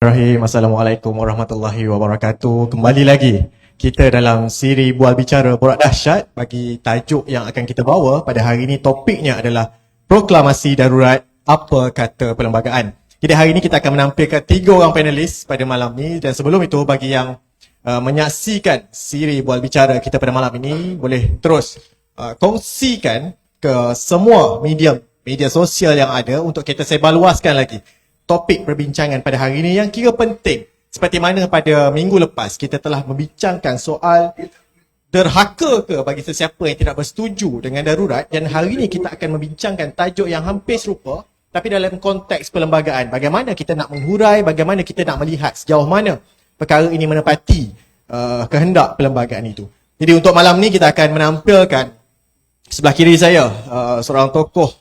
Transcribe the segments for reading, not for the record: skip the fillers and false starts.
Assalamualaikum warahmatullahi wabarakatuh. Kembali lagi kita dalam siri Bual Bicara Borak Dahsyat. Bagi tajuk yang akan kita bawa pada hari ini, topiknya adalah Proklamasi Darurat, Apa Kata Perlembagaan. Jadi hari ini kita akan menampilkan 3 orang panelis pada malam ini. Dan sebelum itu, bagi yang menyaksikan siri Bual Bicara kita pada malam ini, boleh terus kongsikan ke semua media sosial yang ada untuk kita sebarluaskan lagi topik perbincangan pada hari ini yang kira penting. Seperti mana pada minggu lepas kita telah membincangkan soal derhaka ke bagi sesiapa yang tidak bersetuju dengan darurat, dan hari ini kita akan membincangkan tajuk yang hampir serupa tapi dalam konteks perlembagaan. Bagaimana kita nak menghurai, bagaimana kita nak melihat sejauh mana perkara ini menepati kehendak perlembagaan itu. Jadi untuk malam ni kita akan menampilkan sebelah kiri saya seorang tokoh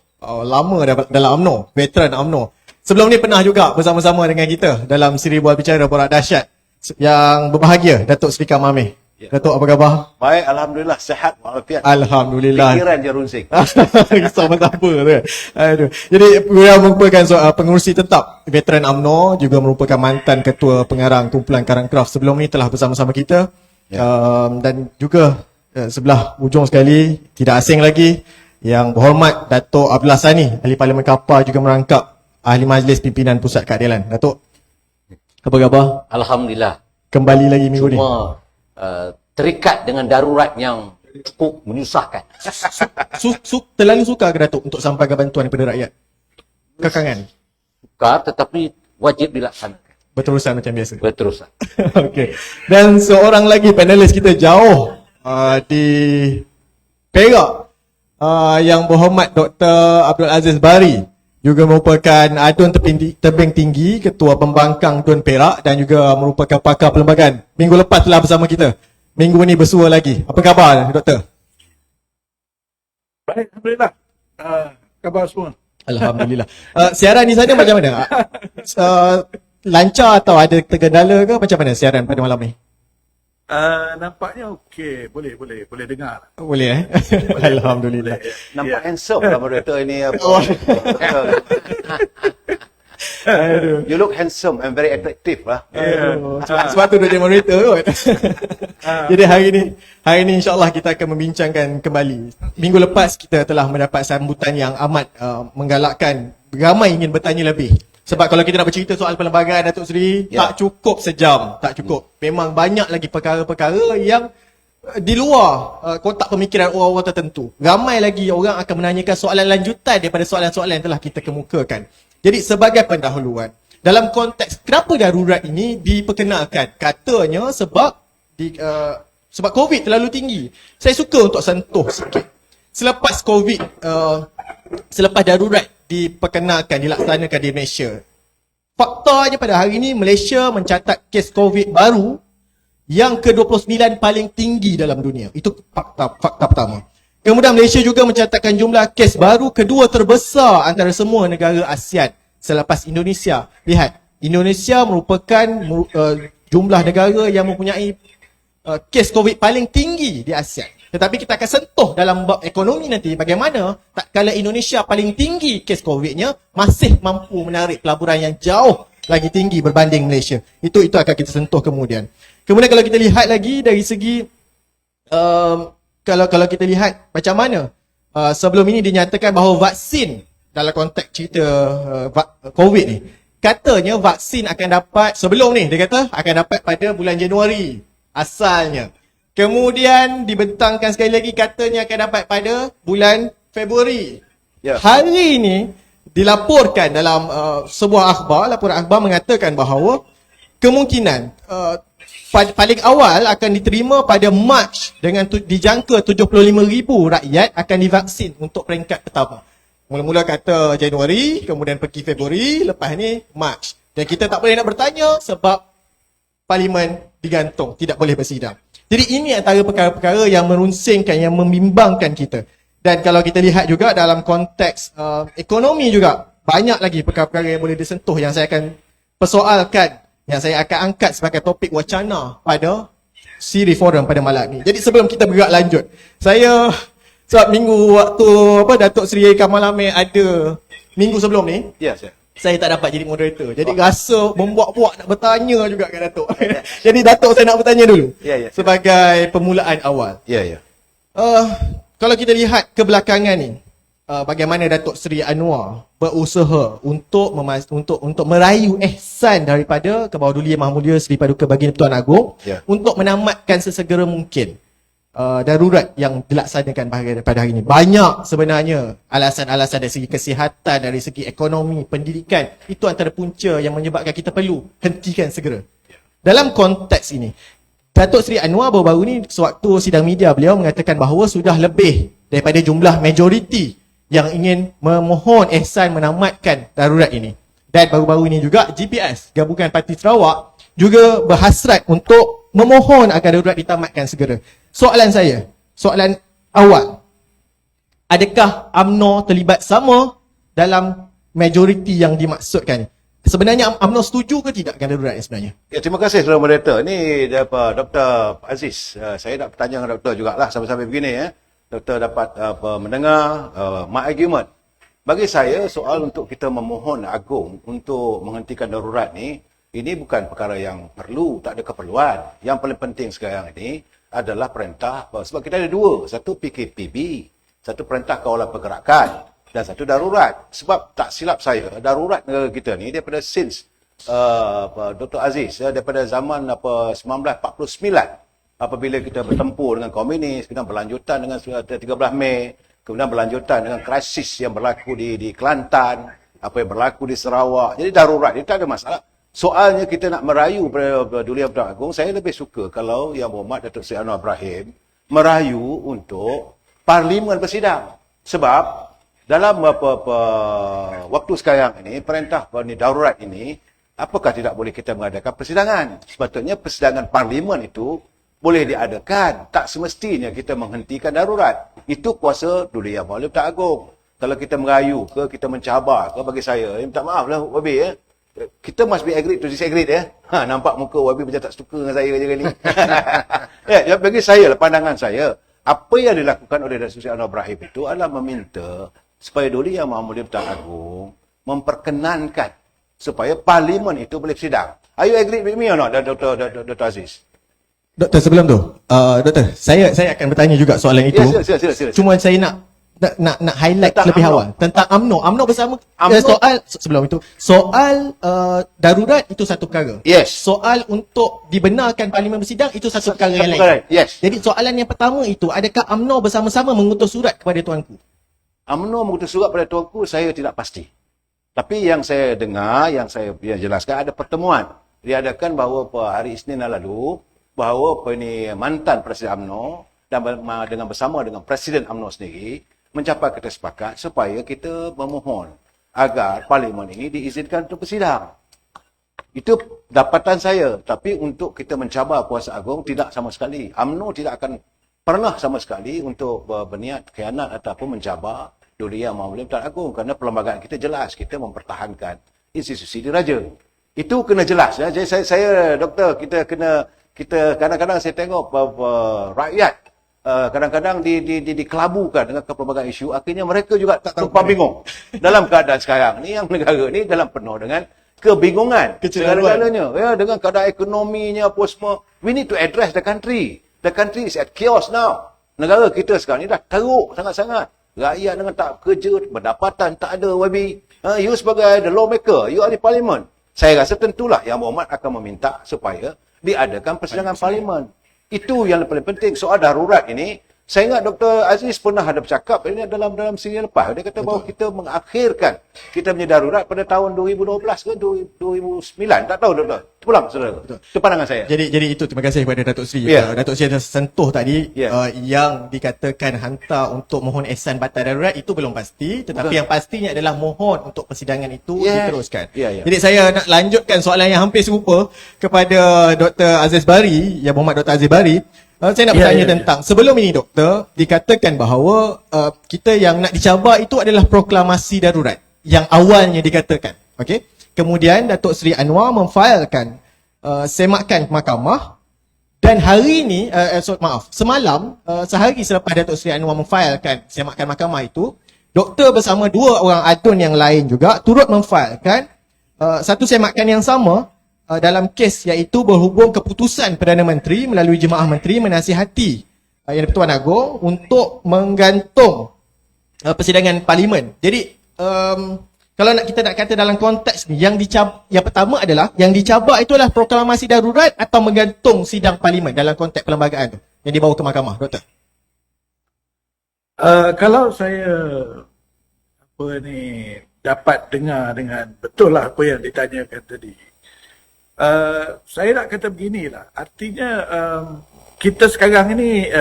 lama dalam UMNO, veteran UMNO. Sebelum ni pernah juga bersama-sama dengan kita dalam siri Bual Bicara Borak Dahsyat. Yang berbahagia, Datuk Sri Kamameh. Ya. Datuk, apa khabar? Baik, Alhamdulillah, sihat walafiat. Alhamdulillah. Pikiran je runsing. Risau apa tu. Aduh. Jadi, beliau merupakan pengurusi tetap veteran UMNO, juga merupakan mantan ketua pengarang kumpulan Karang Kraft. Sebelum ni telah bersama-sama kita. Ya. Dan juga sebelah ujung sekali, tidak asing lagi, yang berhormat Datuk Abdullah Sani, Ahli Parlimen Kapar, juga merangkap Ahli Majlis Pimpinan Pusat Keadilan. Datuk, apa khabar? Alhamdulillah. Kembali lagi minggu ni. Cuma terikat dengan darurat yang cukup menyusahkan. Terlalu suka ke Datuk untuk sampaikan bantuan kepada rakyat? Kekangan? Suka, tetapi wajib dilaksanakan. Berterusan macam biasa? Berterusan. Okey. Dan seorang lagi panelis kita jauh di Perak, yang berhormat Dr. Abdul Aziz Bari, juga merupakan adun tebing tinggi, ketua pembangkang Dun Perak, dan juga merupakan pakar perlembagaan. Minggu lepas telah bersama kita. Minggu ni bersua lagi. Apa khabar, Doktor? Baik, Alhamdulillah. Khabar semua? Alhamdulillah. Siaran di sana macam mana? Lancar atau ada tergendala ke? Macam mana siaran pada malam ni? Nampaknya okey, boleh dengar. Boleh Alhamdulillah. Nampak handsome lah moderator ini. You look handsome and very attractive lah. Sebab tu dia moderator kot. Jadi hari ni insyaAllah kita akan membincangkan kembali. Minggu lepas kita telah mendapat sambutan yang amat menggalakkan. Ramai ingin bertanya lebih. Sebab kalau kita nak bercerita soal perlembagaan, Datuk Seri, tak cukup sejam, tak cukup. Memang banyak lagi perkara-perkara yang di luar kotak pemikiran orang-orang tertentu. Ramai lagi orang akan menanyakan soalan lanjutan daripada soalan-soalan yang telah kita kemukakan. Jadi sebagai pendahuluan, dalam konteks kenapa darurat ini diperkenalkan? Katanya sebab sebab COVID terlalu tinggi. Saya suka untuk sentuh sikit. Selepas COVID, selepas darurat diperkenalkan, dilaksanakan di Malaysia, faktanya pada hari ini Malaysia mencatat kes COVID baru yang ke-29 paling tinggi dalam dunia. Itu fakta pertama. Kemudian Malaysia juga mencatatkan jumlah kes baru kedua terbesar antara semua negara ASEAN selepas Indonesia. Lihat, Indonesia merupakan jumlah negara yang mempunyai kes COVID paling tinggi di ASEAN. Tetapi kita akan sentuh dalam bab ekonomi nanti bagaimana tak kala Indonesia paling tinggi kes COVID-nya masih mampu menarik pelaburan yang jauh lagi tinggi berbanding Malaysia. Itu akan kita sentuh kemudian. Kemudian kalau kita lihat lagi dari segi kalau kita lihat macam mana sebelum ini dinyatakan bahawa vaksin dalam konteks cerita COVID ni, katanya vaksin akan dapat sebelum ni, dia kata akan dapat pada bulan Januari asalnya. Kemudian dibentangkan sekali lagi katanya akan dapat pada bulan Februari. Hari ini dilaporkan dalam sebuah akhbar, laporan akhbar mengatakan bahawa kemungkinan paling awal akan diterima pada Mac dengan dijangka 75,000 rakyat akan divaksin untuk peringkat pertama. Mula-mula kata Januari, kemudian pergi Februari, lepas ni Mac. Dan kita tak boleh nak bertanya sebab Parlimen digantung, tidak boleh bersidang. Jadi ini antara perkara-perkara yang merunsingkan, yang membimbangkan kita. Dan kalau kita lihat juga dalam konteks ekonomi juga, banyak lagi perkara-perkara yang boleh disentuh yang saya akan persoalkan, yang saya akan angkat sebagai topik wacana pada siri forum pada malam ini. Jadi sebelum kita bergerak lanjut, saya sebab minggu waktu Datuk Seri Kamalamen ada minggu sebelum ni, saya tak dapat jadi moderator. Jadi rasa membuat-buat nak bertanya juga kat Datuk. Jadi Datuk saya nak bertanya dulu. Ya, ya. Sebagai permulaan awal. Ya, ya. Kalau kita lihat kebelakangan ni, bagaimana Datuk Seri Anwar berusaha untuk untuk merayu ihsan daripada Kebawah Duli Yang Maha Mulia Seri Paduka Baginda Tuan Agong untuk menamatkan sesegera mungkin darurat yang dilaksanakan pada hari ini. Banyak sebenarnya alasan-alasan dari segi kesihatan, dari segi ekonomi, pendidikan. Itu antara punca yang menyebabkan kita perlu hentikan segera. Dalam konteks ini, Datuk Seri Anwar baru-baru ni sewaktu sidang media beliau mengatakan bahawa sudah lebih daripada jumlah majoriti yang ingin memohon ihsan menamatkan darurat ini. Dan baru-baru ini juga GPS, Gabungan Parti Sarawak, juga berhasrat untuk memohon agar darurat ditamatkan segera. Soalan awal, adakah UMNO terlibat sama dalam majoriti yang dimaksudkan? Sebenarnya UMNO setuju ke tidak dengan darurat ini sebenarnya? Ya, terima kasih Saudara Moderator. Ini Dr. Aziz. Saya nak bertanya dengan Doktor jugalah sampai-sampai begini ya. Doktor dapat mendengar my argument. Bagi saya, soal untuk kita memohon Agong untuk menghentikan darurat ni, ini bukan perkara yang perlu, tak ada keperluan. Yang paling penting sekarang ini adalah perintah, sebab kita ada dua. Satu PKPB, satu perintah kawalan pergerakan dan satu darurat. Sebab tak silap saya, darurat negara kita ni daripada since Dr. Aziz, daripada zaman 1949, apabila kita bertempur dengan komunis, kemudian berlanjutan dengan 13 Mei, kemudian berlanjutan dengan krisis yang berlaku di Kelantan, apa yang berlaku di Sarawak. Jadi darurat, itu tak ada masalah. Soalnya kita nak merayu pada Duli Yang Tuan Agong, saya lebih suka kalau Yang Berhormat Datuk Seri Anwar Ibrahim merayu untuk Parlimen bersidang. Sebab dalam waktu sekarang ini, perintah darurat ini, apakah tidak boleh kita mengadakan persidangan? Sepatutnya persidangan Parlimen itu boleh diadakan. Tak semestinya kita menghentikan darurat. Itu kuasa Duli Yang Mulia Tuan Agong. Kalau kita merayu ke, kita mencabar ke, bagi saya, minta maaf lah Wabi ya. Kita must be agree to disagree ya. Nampak muka Wabi macam tak suka dengan saya je kali. Ya, bagi saya lah, pandangan saya, apa yang dilakukan oleh Datuk Seri Anwar Ibrahim itu adalah meminta supaya Duli Yang Maha Mulia Tuan Agong memperkenankan supaya Parlimen itu boleh bersidang. Are you agree with me or not, Dr. Aziz? Doktor, sebelum tu, Doktor, saya akan bertanya juga soalan itu. Ya, sila. Cuma saya nak highlight Tentang lebih UMNO. awal tentang UMNO. UMNO bersama UMNO. sebelum itu, soal darurat itu satu perkara. Yes. Soal untuk dibenarkan Parlimen bersidang itu satu perkara yang perkara, lain. yes. Jadi soalan yang pertama itu, adakah UMNO bersama-sama mengutus surat kepada tuanku? UMNO mengutus surat pada tuanku, saya tidak pasti. Tapi yang saya dengar, yang saya jelaskan, ada pertemuan diadakan bahawa hari Isnin lalu, bahawa mantan Presiden UMNO dan dengan bersama dengan Presiden UMNO sendiri mencapai kata sepakat supaya kita memohon agar Parlimen ini diizinkan untuk bersidang. Itu dapatan saya. Tapi untuk kita mencabar kuasa agung, tidak sama sekali. UMNO tidak akan pernah sama sekali untuk berniat khianat ataupun mencabar Duli Yang Maha Mulia Tuan Agong, kerana perlembagaan kita jelas, kita mempertahankan institusi diraja. Itu kena jelas ya. Jadi saya doktor, kita kadang-kadang saya tengok rakyat kadang-kadang dikelabukan dengan kepelbagaian isu, akhirnya mereka juga tak tumpah bingung. Dalam keadaan sekarang ni, yang negara ni dalam penuh dengan kebingungan segala-galanya ya, dengan keadaan ekonominya apa semua. We need to address the country. The country is at chaos now. Negara kita sekarang ni dah teruk sangat-sangat. Rakyat dengan tak kerja, pendapatan tak ada. You sebagai the lawmaker, you are the parliament. Saya rasa tentulah Yang Berhormat akan meminta supaya diadakan persidangan Parlimen. Itu yang paling penting. Soal darurat ini, saya ingat Dr. Aziz pernah ada bercakap ini dalam siri lepas. Dia kata bahawa kita mengakhirkan kita punya darurat pada tahun 2012 ke 2009. Tak tahu, Doktor. Itu pulang, saudara. Itu pandangan saya. Jadi itu, terima kasih kepada Datuk Seri. Ya. Datuk Seri dah sentuh tadi Ya. yang dikatakan hantar untuk mohon ihsan batal darurat itu belum pasti, tetapi yang pastinya adalah mohon untuk persidangan itu diteruskan. Ya. Jadi saya nak lanjutkan soalan yang hampir serupa kepada Dr. Aziz Bari, Yang Berhormat Dr. Aziz Bari. Saya nak bertanya tentang sebelum ini, Doktor, dikatakan bahawa kita yang nak dicabar itu adalah proklamasi darurat yang awalnya dikatakan. Okey. Kemudian Datuk Seri Anwar memfailkan semakan mahkamah, dan hari ini semalam, sehari selepas Datuk Seri Anwar memfailkan semakan mahkamah itu, doktor bersama dua orang adun yang lain juga turut memfailkan satu semakan yang sama dalam kes iaitu berhubung keputusan Perdana Menteri melalui Jemaah Menteri menasihati Yang di-Pertuan Agong untuk menggantung persidangan parlimen. Jadi kalau kita nak kata dalam konteks ni, yang pertama adalah yang dicabar itu adalah proklamasi darurat atau menggantung sidang parlimen dalam konteks perlembagaan tu yang dibawa ke mahkamah, Doktor. Kalau saya dapat dengar dengan betul lah apa yang ditanyakan tadi. Saya nak kata beginilah, artinya kita sekarang ini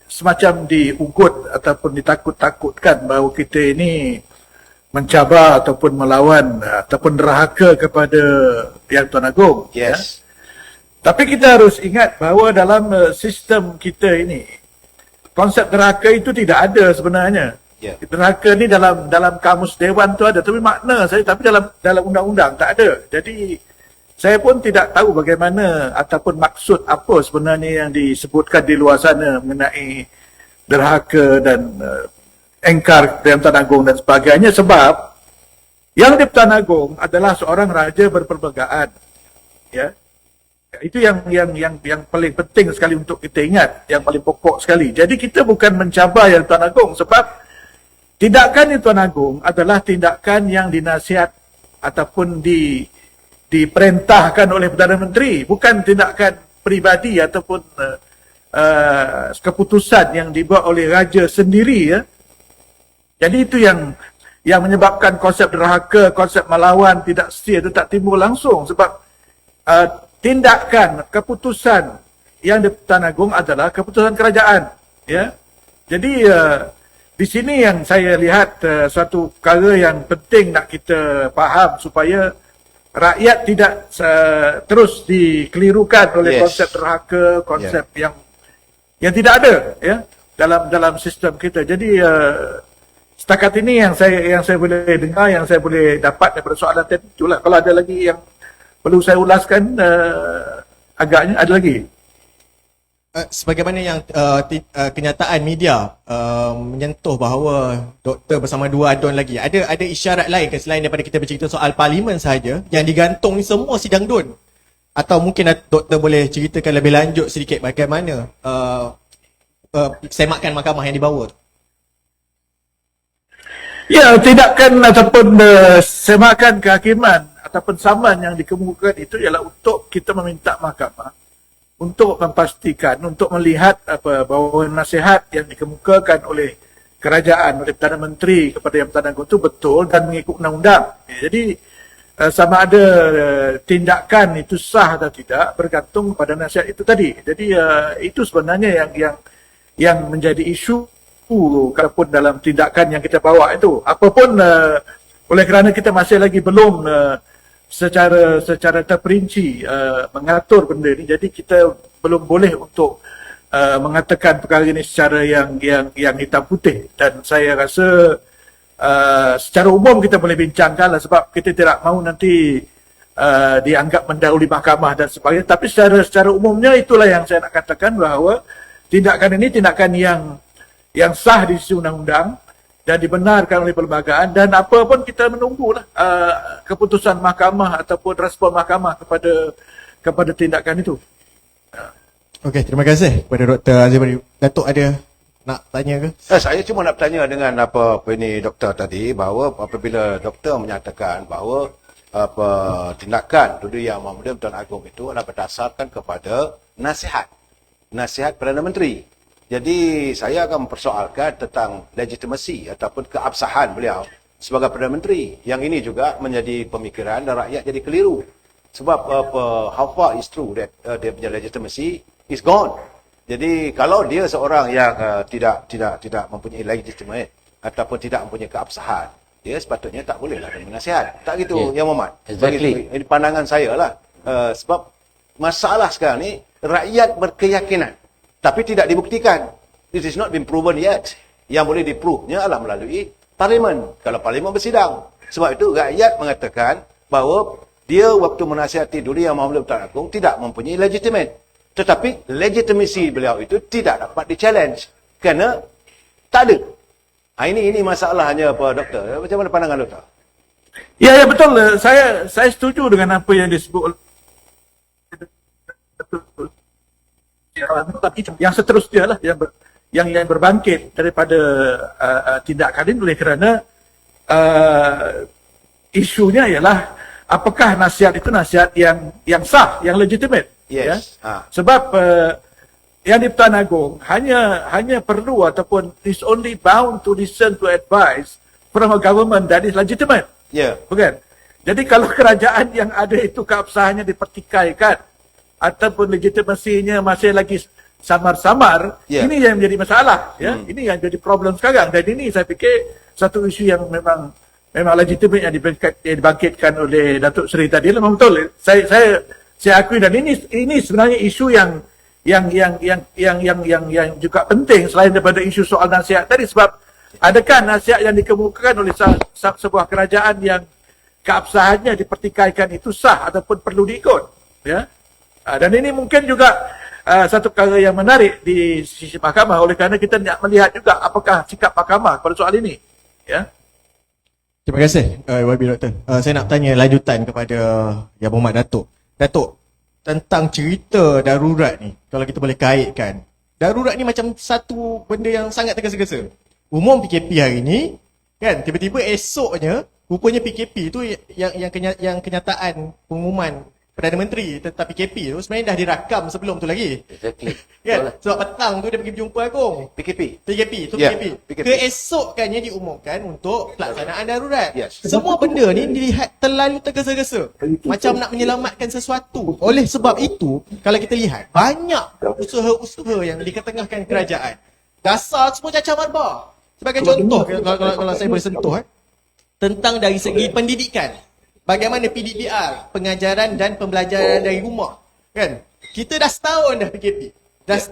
semacam diugut ataupun ditakut-takutkan bahawa kita ini mencabar ataupun melawan ataupun derhaka kepada Yang Tuan Agong. Yes. Ya? Tapi kita harus ingat bahawa dalam sistem kita ini, konsep derhaka itu tidak ada sebenarnya. Yeah. Derhaka ni dalam kamus dewan tu ada, tapi makna saya, tapi dalam undang-undang tak ada. Jadi saya pun tidak tahu bagaimana ataupun maksud apa sebenarnya yang disebutkan di luar sana mengenai derhaka dan engkar Yang Tuan Agong dan sebagainya, sebab Yang Tuan Agong adalah seorang raja berperlembagaan. Ya. Itu yang paling penting sekali untuk kita ingat, yang paling pokok sekali. Jadi kita bukan mencabar Yang Tuan Agong, sebab tindakan Yang Tuan Agong adalah tindakan yang dinasihat ataupun diperintahkan oleh Perdana Menteri, bukan tindakan peribadi ataupun keputusan yang dibuat oleh raja sendiri, ya. Jadi itu yang menyebabkan konsep derhaka, konsep melawan tidak setia itu tak timbul langsung, sebab tindakan keputusan Yang di-Pertuan Agong adalah keputusan kerajaan, ya. Jadi di sini yang saya lihat suatu perkara yang penting nak kita faham supaya rakyat tidak terus dikelirukan oleh konsep derhaka, konsep yang tidak ada, ya, dalam sistem kita. Jadi setakat ini yang saya boleh dengar, yang saya boleh dapat daripada soalan tadi itulah. Kalau ada lagi yang perlu saya ulaskan, agaknya ada lagi. Sebagaimana yang kenyataan media menyentuh bahawa doktor bersama dua adun lagi, ada isyarat lain ke selain daripada kita bercerita soal parlimen sahaja yang digantung ni semua sidang dun? Atau mungkin doktor boleh ceritakan lebih lanjut sedikit bagaimana semakan mahkamah yang dibawa? Ya, tindakan ataupun semakan kehakiman ataupun saman yang dikemukakan itu ialah untuk kita meminta mahkamah untuk memastikan, untuk melihat bahawa nasihat yang dikemukakan oleh kerajaan, oleh Perdana Menteri kepada Yang Tuan Agong itu betul dan mengikut undang-undang. Jadi sama ada tindakan itu sah atau tidak bergantung pada nasihat itu tadi. Jadi itu sebenarnya yang menjadi isu kalaupun dalam tindakan yang kita bawa itu. Apapun oleh kerana kita masih lagi belum secara terperinci mengatur benda ni, jadi kita belum boleh untuk mengatakan perkara ini secara yang hitam putih. Dan saya rasa secara umum kita boleh bincangkan lah, sebab kita tidak mahu nanti dianggap mendahului mahkamah dan sebagainya. Tapi secara umumnya itulah yang saya nak katakan, bahawa tindakan ini tindakan yang sah di sisi undang-undang dan dibenarkan oleh perlembagaan, dan apa pun kita menunggulah keputusan mahkamah ataupun respon mahkamah kepada tindakan itu. Okey, terima kasih kepada Dr. Azim. Datuk ada nak tanya ke? Saya cuma nak bertanya dengan apa ini doktor tadi, bahawa apabila doktor menyatakan bahawa tindakan Duduk Yang Muda Tuan Agong itu adalah berdasarkan kepada nasihat Perdana Menteri. Jadi saya akan mempersoalkan tentang legitimasi ataupun keabsahan beliau sebagai Perdana Menteri. Yang ini juga menjadi pemikiran dan rakyat jadi keliru. Sebab how far is true that dia punya legitimasi is gone. Jadi kalau dia seorang yang tidak mempunyai legitimate ataupun tidak mempunyai keabsahan, dia sepatutnya tak bolehlah dia menasihat. Tak gitu, Yang Muhammad. Exactly. Ini pandangan saya lah. Sebab masalah sekarang ni, rakyat berkeyakinan tapi tidak dibuktikan. This is not been proven yet. Yang boleh diprove-nya adalah melalui parlimen. Kalau parlimen bersidang. Sebab itu rakyat mengatakan bahawa dia waktu menasihati Duli Yang Muhammad Tuan Agong tidak mempunyai legitimate. Tetapi legitimasi beliau itu tidak dapat di-challenge. Kerana tak ada. Ini masalahnya apa doktor? Macam mana pandangan doktor? Ya betul. Saya setuju dengan apa yang disebut yang seterusnya lah yang berbangkit daripada tindakan ini oleh kerana isunya ialah apakah nasihat itu nasihat yang sah, yang legitimate. Yes. Ya? Sebab yang di-Pertuan Agong hanya perlu ataupun is only bound to listen to advice from a government that is legitimate. Ya. Bukan? Jadi kalau kerajaan yang ada itu keabsahannya dipertikaikan ataupun legitimasinya masih lagi samar-samar, ini yang menjadi masalah. Ya, ini yang jadi problem sekarang. Dan ini saya fikir satu isu yang memang legitimate yang dibangkitkan oleh Datuk Seri tadi. Memang betul. Saya akui, dan ini sebenarnya isu yang juga penting selain daripada isu soal nasihat tadi. Sebab adakah nasihat yang dikemukakan oleh sebuah kerajaan yang keabsahannya dipertikaikan itu sah ataupun perlu diikut? Ya. Dan ini mungkin juga satu perkara yang menarik di sisi mahkamah, oleh kerana kita nak melihat juga apakah sikap mahkamah pada soal ini. Ya. Terima kasih YB Doktor. Saya nak tanya lanjutan kepada Yang Berhormat Datuk. Datuk, tentang cerita darurat ni, kalau kita boleh kaitkan, darurat ni macam satu benda yang sangat tergesa-gesa. Umum PKP hari ni, kan, tiba-tiba esoknya rupanya PKP tu yang kenyataan pengumuman Perdana Menteri tentang PKP tu sebenarnya dah dirakam sebelum tu lagi. Exactly. Kan? Sebab petang tu dia pergi berjumpa Agong. PKP. PKP. Keesokannya diumumkan untuk pelaksanaan darurat. Yes. Semua benda ni dilihat terlalu tergesa-gesa. Macam nak menyelamatkan sesuatu. Oleh sebab itu, kalau kita lihat, banyak usaha-usaha yang diketengahkan kerajaan. Dasar semua cacar marbah. Sebagai contoh, kalau saya boleh sentuh, tentang dari segi pendidikan. Bagaimana PDPR, pengajaran dan pembelajaran dari rumah. Kan? Kita dah setahun dah PKP.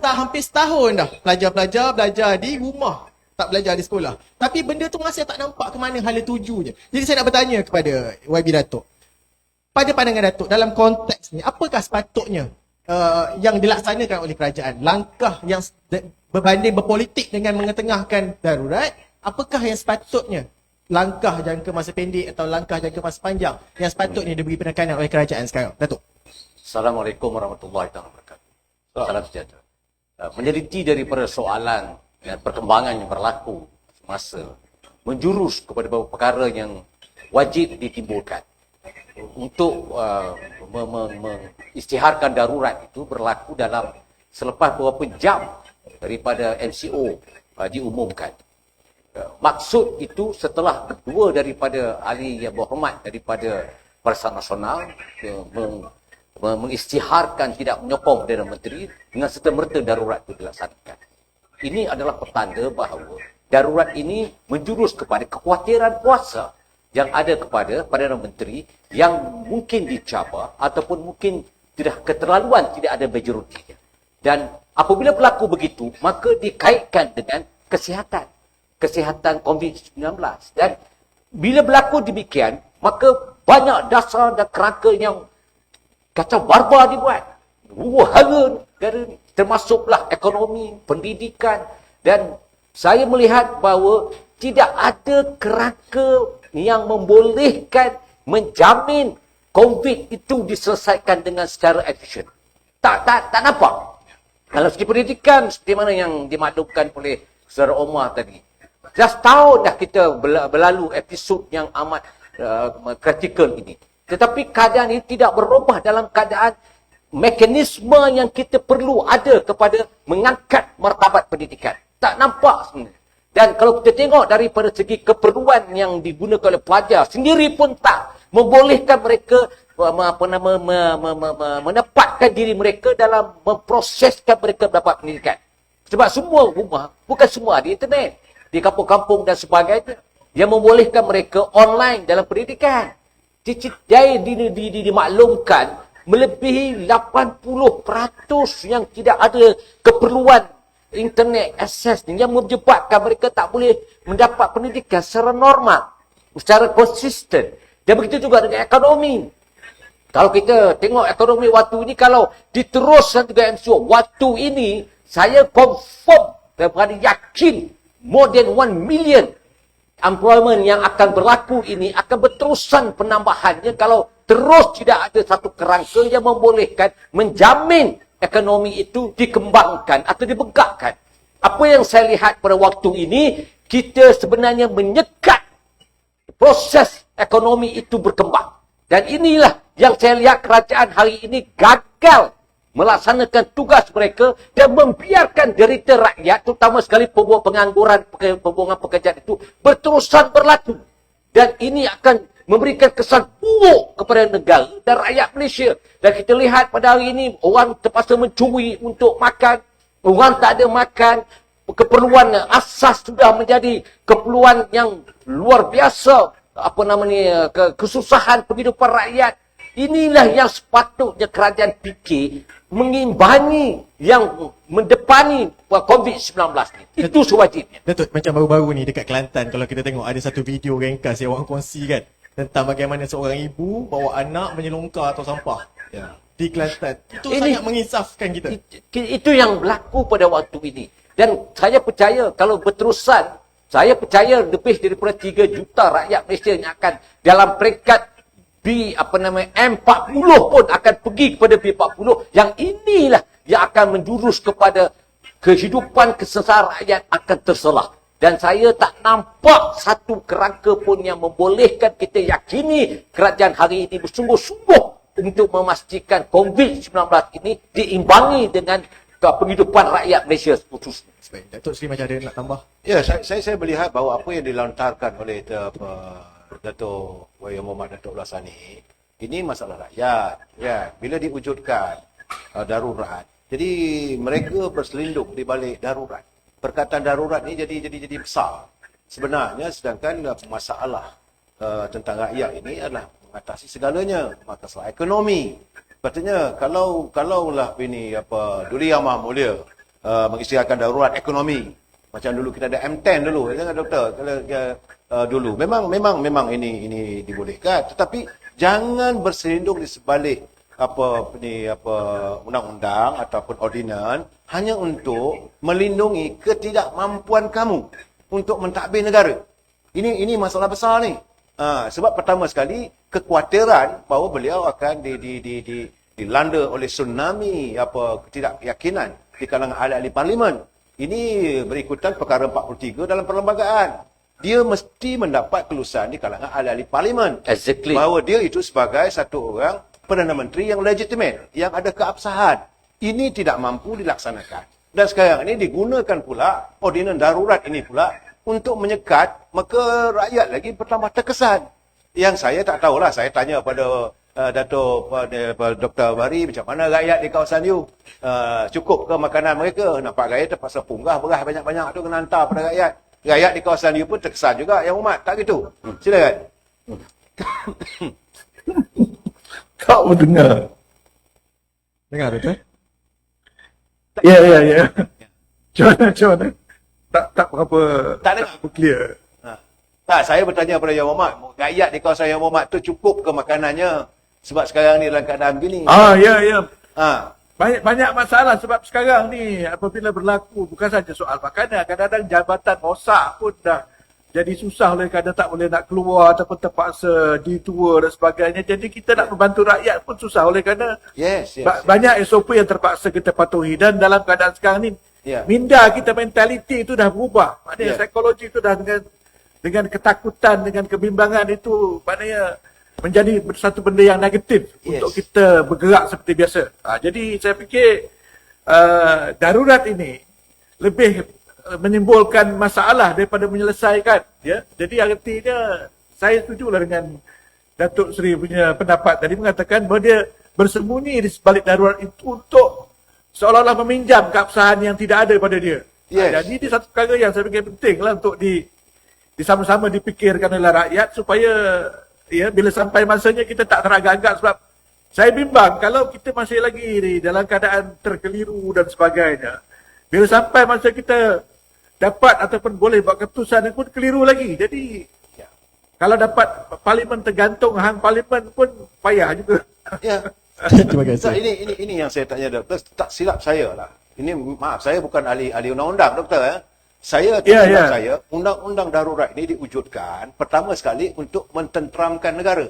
Hampir setahun dah pelajar-pelajar belajar di rumah, tak belajar di sekolah. Tapi benda tu masih tak nampak ke mana hala tujunya. Jadi saya nak bertanya kepada YB Datuk. Pada pandangan Datuk, dalam konteks ni, apakah sepatutnya yang dilaksanakan oleh kerajaan? Langkah yang berbanding berpolitik dengan mengetengahkan darurat, apakah yang sepatutnya langkah jangka masa pendek atau langkah jangka masa panjang yang sepatutnya diberi penekanan oleh kerajaan sekarang? Datuk. Assalamualaikum warahmatullahi wabarakatuh. Salam sejahtera. Meneliti daripada soalan dan perkembangan yang berlaku semasa menjurus kepada beberapa perkara yang wajib ditimbulkan untuk mengisytiharkan darurat itu berlaku dalam selepas beberapa jam daripada MCO diumumkan. Maksud itu setelah kedua daripada ahli yang berhormat daripada Barisan Nasional mengisytiharkan tidak menyokong Perdana Menteri, dengan serta-merta darurat itu dilaksanakan. Ini adalah petanda bahawa darurat ini menjurus kepada kekhawatiran kuasa yang ada kepada Perdana Menteri yang mungkin dicabar ataupun mungkin tidak keterlaluan, tidak ada majoritinya. Dan apabila berlaku begitu, maka dikaitkan dengan kesihatan COVID-19. Dan bila berlaku demikian, maka banyak dasar dan kerangka yang kacau barbar dibuat. Huru-hara negara ni, termasuklah ekonomi, pendidikan, dan saya melihat bahawa tidak ada kerangka yang membolehkan menjamin COVID itu diselesaikan dengan secara efisien. Tak nampak. Kalau segi pendidikan, seperti mana yang dimaklumkan oleh Saudara Omar tadi, dah setahun dah kita berlalu episod yang amat kritikal ini. Tetapi keadaan ini tidak berubah dalam keadaan mekanisme yang kita perlu ada kepada mengangkat martabat pendidikan. Tak nampak sebenarnya. Dan kalau kita tengok daripada segi keperluan yang digunakan oleh pelajar sendiri pun tak membolehkan mereka menempatkan diri mereka dalam memproseskan mereka mendapat pendidikan. Sebab semua rumah, bukan semua di internet, di kampung-kampung dan sebagainya, yang membolehkan mereka online dalam pendidikan. Dimaklumkan melebihi 80% yang tidak ada keperluan internet akses yang menyebabkan mereka tak boleh mendapat pendidikan secara normal, secara konsisten. Dan begitu juga dengan ekonomi. Kalau kita tengok ekonomi waktu ini, kalau diteruskan juga MCO, waktu ini saya confirm daripada yakin more than 1 million employment yang akan berlaku ini akan berterusan penambahannya kalau terus tidak ada satu kerangka yang membolehkan, menjamin ekonomi itu dikembangkan atau dibegakkan. Apa yang saya lihat pada waktu ini, kita sebenarnya menyekat proses ekonomi itu berkembang. Dan inilah yang saya lihat kerajaan hari ini gagal melaksanakan tugas mereka dan membiarkan derita rakyat, terutama sekali pengangguran, pembuangan pekerjaan itu berterusan berlaku. Dan ini akan memberikan kesan buruk kepada negara dan rakyat Malaysia. Dan kita lihat pada hari ini, orang terpaksa mencuri untuk makan, orang tak ada makan, keperluan asas sudah menjadi keperluan yang luar biasa, kesusahan penghidupan rakyat. Inilah yang sepatutnya kerajaan fikir mengimbangi, yang mendepani COVID-19 ni. Itu sewajibnya. Datuk, macam baru-baru ni dekat Kelantan, kalau kita tengok ada satu video ringkas yang orang kongsi kan, tentang bagaimana seorang ibu bawa anak menyelongkar atau sampah di Kelantan. Itu sangat mengisafkan kita. Itu yang berlaku pada waktu ini. Dan saya percaya kalau berterusan, saya percaya lebih daripada 3 juta rakyat Malaysia yang akan dalam peringkat M40 pun akan pergi kepada B40. Yang inilah yang akan menjurus kepada kehidupan kesejahteraan rakyat akan terselah. Dan saya tak nampak satu kerangka pun yang membolehkan kita yakini kerajaan hari ini bersungguh-sungguh untuk memastikan COVID-19 ini diimbangi dengan penghidupan rakyat Malaysia khususnya. Datuk Seri macam ada nak tambah? Ya, saya melihat bahawa apa yang dilontarkan oleh Datuk Yang Berhormat Datuk Ulasani, ini masalah rakyat. Ya, bila diwujudkan darurat, jadi mereka berselindung di balik darurat. Perkataan darurat ni jadi besar. Sebenarnya sedangkan masalah tentang rakyat ini adalah mengatasi segalanya, masalah ekonomi. Patutnya kalaulah ini Duli Yang Maha Mulia mengisytiharkan darurat ekonomi. Macam dulu kita ada M10 dulu, jangan doktor. Dulu memang ini dibolehkan, tetapi jangan berselindung di sebalik undang-undang ataupun ordinan hanya untuk melindungi ketidakmampuan kamu untuk mentadbir negara. Ini masalah besar ni. Sebab pertama sekali kekhawatiran bahawa beliau akan dilanda oleh tsunami ketidakyakinan di kalangan ahli-ahli parlimen. Ini berikutan perkara 43 dalam perlembagaan. Dia mesti mendapat kelulusan di kalangan ahli-ahli parlimen. Exactly. Bahawa dia itu sebagai satu orang Perdana Menteri yang legitimate, yang ada keabsahan. Ini tidak mampu dilaksanakan. Dan sekarang ini digunakan pula ordinan darurat ini pula untuk menyekat, maka rakyat lagi bertambah terkesan. Yang saya tak tahulah, saya tanya pada Datuk Dr. Bahari, macam mana rakyat di kawasan you? Cukup ke makanan mereka? Nampak rakyat terpaksa punggah beras banyak-banyak tu kena hantar pada rakyat. Rakyat di kawasan you pun terkesan juga. Yang umat tak gitu. Silakan. Kau mendengar? Dengar betul? Ya. Macam mana? Tak berapa Tak dengar. clear. Tak, saya bertanya pada Yang Berhormat, rakyat di kawasan Yang Berhormat tu cukup ke makanannya? Sebab sekarang ni dalam keadaan begini. Ya. Ha. Banyak masalah sebab sekarang ni apabila berlaku bukan saja soal makanan, kadang-kadang jabatan rosak pun dah jadi susah oleh kerana tak boleh nak keluar ataupun terpaksa detour dan sebagainya. Jadi kita nak membantu rakyat pun susah oleh kerana Yes. banyak SOP yang terpaksa kita patuhi. Dan dalam keadaan sekarang ni, minda kita, mentaliti itu dah berubah. Maknanya psikologi itu dah dengan ketakutan, dengan kebimbangan itu maknanya menjadi satu benda yang negatif untuk kita bergerak seperti biasa. Jadi saya fikir darurat ini lebih menimbulkan masalah daripada menyelesaikan. Ya? Jadi artinya saya setujulah dengan Datuk Seri punya pendapat tadi mengatakan bahawa dia bersembunyi di sebalik darurat itu untuk seolah-olah meminjam keabsahan yang tidak ada pada dia. Jadi ini satu perkara yang saya fikir pentinglah untuk sama-sama dipikirkan oleh rakyat supaya bila sampai masanya kita tak teragak-agak. Sebab saya bimbang kalau kita masih lagi dalam keadaan terkeliru dan sebagainya, bila sampai masa kita dapat ataupun boleh buat keputusan pun keliru lagi. Jadi kalau dapat parlimen tergantung hang parlimen pun payah juga. Terima kasih. So, ini yang saya tanya doktor, tak silap saya lah. Ini maaf, saya bukan ahli undang-undang doktor. Saya Ya, ya. saya undang-undang darurat ini diwujudkan pertama sekali untuk mententeramkan negara.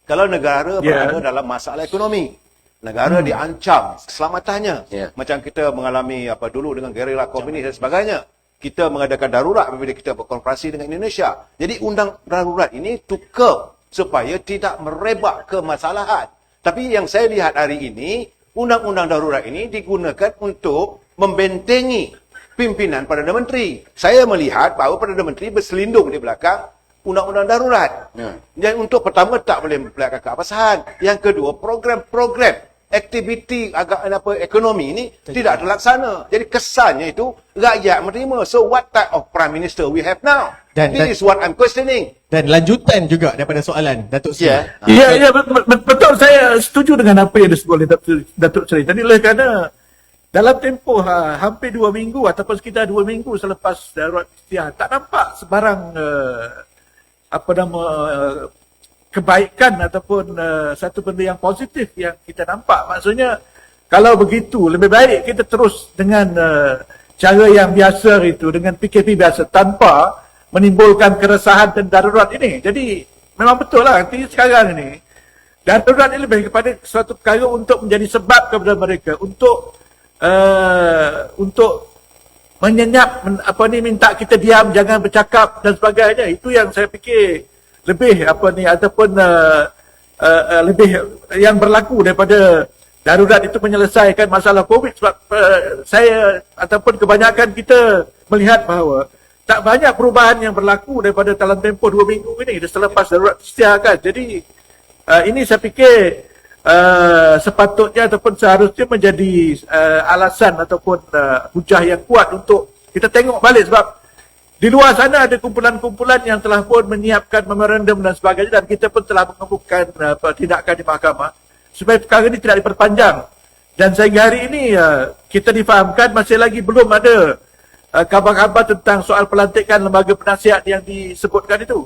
Kalau negara Ya. berada dalam masalah ekonomi, negara diancam keselamatannya. Ya. Macam kita mengalami dulu dengan gerila komunis dan sebagainya. Kita mengadakan darurat apabila kita berkonfrontasi dengan Indonesia. Jadi undang darurat ini tukar supaya tidak merebak kemasalahan. Tapi yang saya lihat hari ini, undang-undang darurat ini digunakan untuk membentengi pimpinan Perdana Menteri. Saya melihat bahawa Perdana Menteri berselindung di belakang undang-undang darurat. Dan untuk pertama tak boleh melakukan keabsahan. Yang kedua, program-program aktiviti ekonomi ini tidak terlaksana. Jadi kesannya itu rakyat menerima. So what type of prime minister we have now? This is what I'm questioning. Dan lanjutan juga daripada soalan Datuk Seri. Ya. Ya, betul. Saya setuju dengan apa yang disebut oleh Datuk Seri tadi, oleh kerana dalam tempoh hampir 2 minggu ataupun sekitar 2 minggu selepas darurat istiadat, tak nampak sebarang kebaikan ataupun satu benda yang positif yang kita nampak. Maksudnya, kalau begitu, lebih baik kita terus dengan cara yang biasa itu, dengan PKP biasa, tanpa menimbulkan keresahan dan darurat ini. Jadi, memang betul lah, nanti sekarang ini, darurat ini lebih kepada suatu perkara untuk menjadi sebab kepada mereka, untuk menyenyap, minta kita diam, jangan bercakap dan sebagainya. Itu yang saya fikir lebih ataupun lebih yang berlaku daripada darurat itu menyelesaikan masalah COVID. Sebab saya ataupun kebanyakan kita melihat bahawa tak banyak perubahan yang berlaku daripada dalam tempoh 2 minggu ini selepas darurat istiadat. Jadi ini saya fikir sepatutnya ataupun seharusnya menjadi alasan ataupun hujah yang kuat untuk kita tengok balik. Sebab di luar sana ada kumpulan-kumpulan yang telah pun menyiapkan memorandum dan sebagainya, dan kita pun telah mengemukakan tindakan di mahkamah supaya perkara ini tidak diperpanjang. Dan sehingga hari ini kita difahamkan masih lagi belum ada khabar-khabar tentang soal pelantikan lembaga penasihat yang disebutkan itu.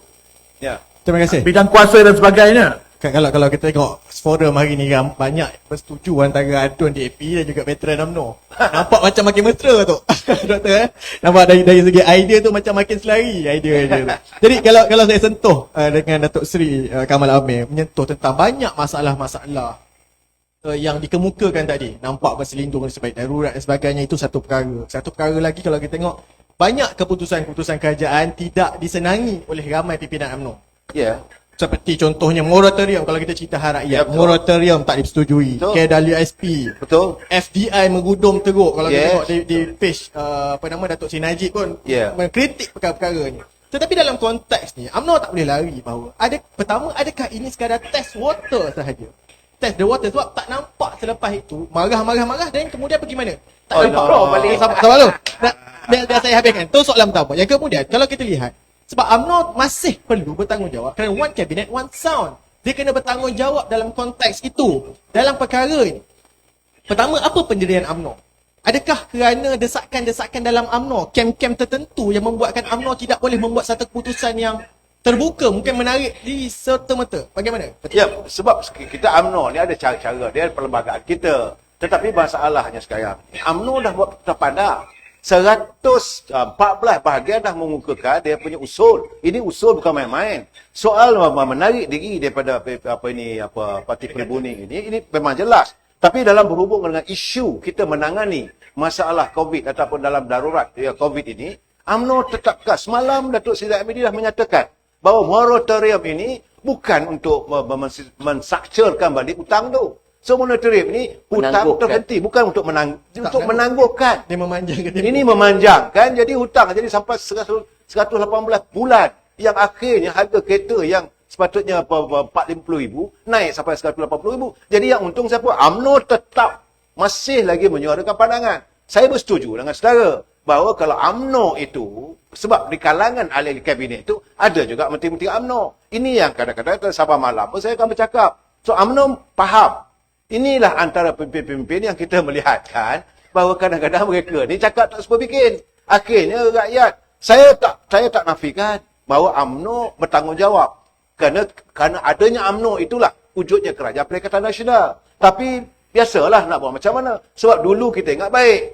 Ya. Terima kasih. Bidang kuasa dan sebagainya. Kalau kita tengok forum hari ni kan, banyak bersetuju antara Adun DAP dan juga veteran UMNO. Nampak macam makin mesra tu. Doktor nampak dari segi idea tu macam makin selari idea tu. Jadi kalau saya sentuh dengan Datuk Seri Kamal Amir menyentuh tentang banyak masalah-masalah yang dikemukakan tadi, nampak berselindung sebaik darurat dan sebagainya, itu satu perkara. Satu perkara lagi kalau kita tengok, banyak keputusan-keputusan kerajaan tidak disenangi oleh ramai pimpinan UMNO. Ya. Seperti contohnya moratorium, kalau kita cerita hak rakyat, Ya, betul. moratorium tak disetujui. Betul. KWSP, Betul. FDI mengudum teruk. Kalau kita Yes. tengok di page Datuk Seri Najib pun Ya. mengkritik perkara-perkara ni. Tetapi dalam konteks ni, UMNO tak boleh lari bahawa pertama, adakah ini sekadar test water sahaja? Test the water, sebab tak nampak selepas itu marah dan kemudian pergi mana? Tak nampak. balik. Sabar dulu. Biar saya habiskan. Itu soalan pertama. Yang kemudian, kalau kita lihat, sebab UMNO masih perlu bertanggungjawab kerana one cabinet, one sound. Dia kena bertanggungjawab dalam konteks itu, dalam perkara ini. Pertama, apa pendirian UMNO? Adakah kerana desakan-desakan dalam UMNO, kem-kem tertentu yang membuatkan UMNO tidak boleh membuat satu keputusan yang terbuka, mungkin menarik diri serta-merta? Bagaimana? Ya, sebab kita UMNO ni ada cara-cara dia, ada perlembagaan kita. Tetapi masalahnya sekarang, UMNO dah buat terpandang. 114 bahagian dah mengukakan dia punya usul. Ini usul bukan main-main. Soal menarik diri daripada parti peribuni ini memang jelas. Tapi dalam berhubung dengan isu kita menangani masalah COVID ataupun dalam darurat COVID ini, UMNO tetap keras. Semalam Datuk Seri Amidi dah menyatakan bahawa moratorium ini bukan untuk menstrukturkan balik hutang tu. So moratorium ini hutang terhenti, bukan untuk menangguhkan. Dia memanjangkan. Ini memanjangkan jadi hutang jadi sampai 118 bulan, yang akhirnya harga kereta yang sepatutnya 450,000 naik sampai 180,000. Jadi yang untung siapa? UMNO tetap masih lagi menyuarakan pandangan. Saya bersetuju dengan saudara bahawa kalau UMNO itu, sebab di kalangan ahli kabinet itu ada juga menteri-menteri UMNO. Ini yang kadang-kadang sampai malam pun saya akan bercakap. So UMNO faham. Inilah antara pemimpin-pemimpin yang kita melihatkan bahawa kadang-kadang mereka ni cakap tak sempat bikin. Akhirnya rakyat, saya tak nafikan bahawa UMNO bertanggungjawab. Kerana adanya UMNO itulah wujudnya Kerajaan Perikatan Nasional. Tapi biasalah nak buat macam mana. Sebab dulu kita ingat baik.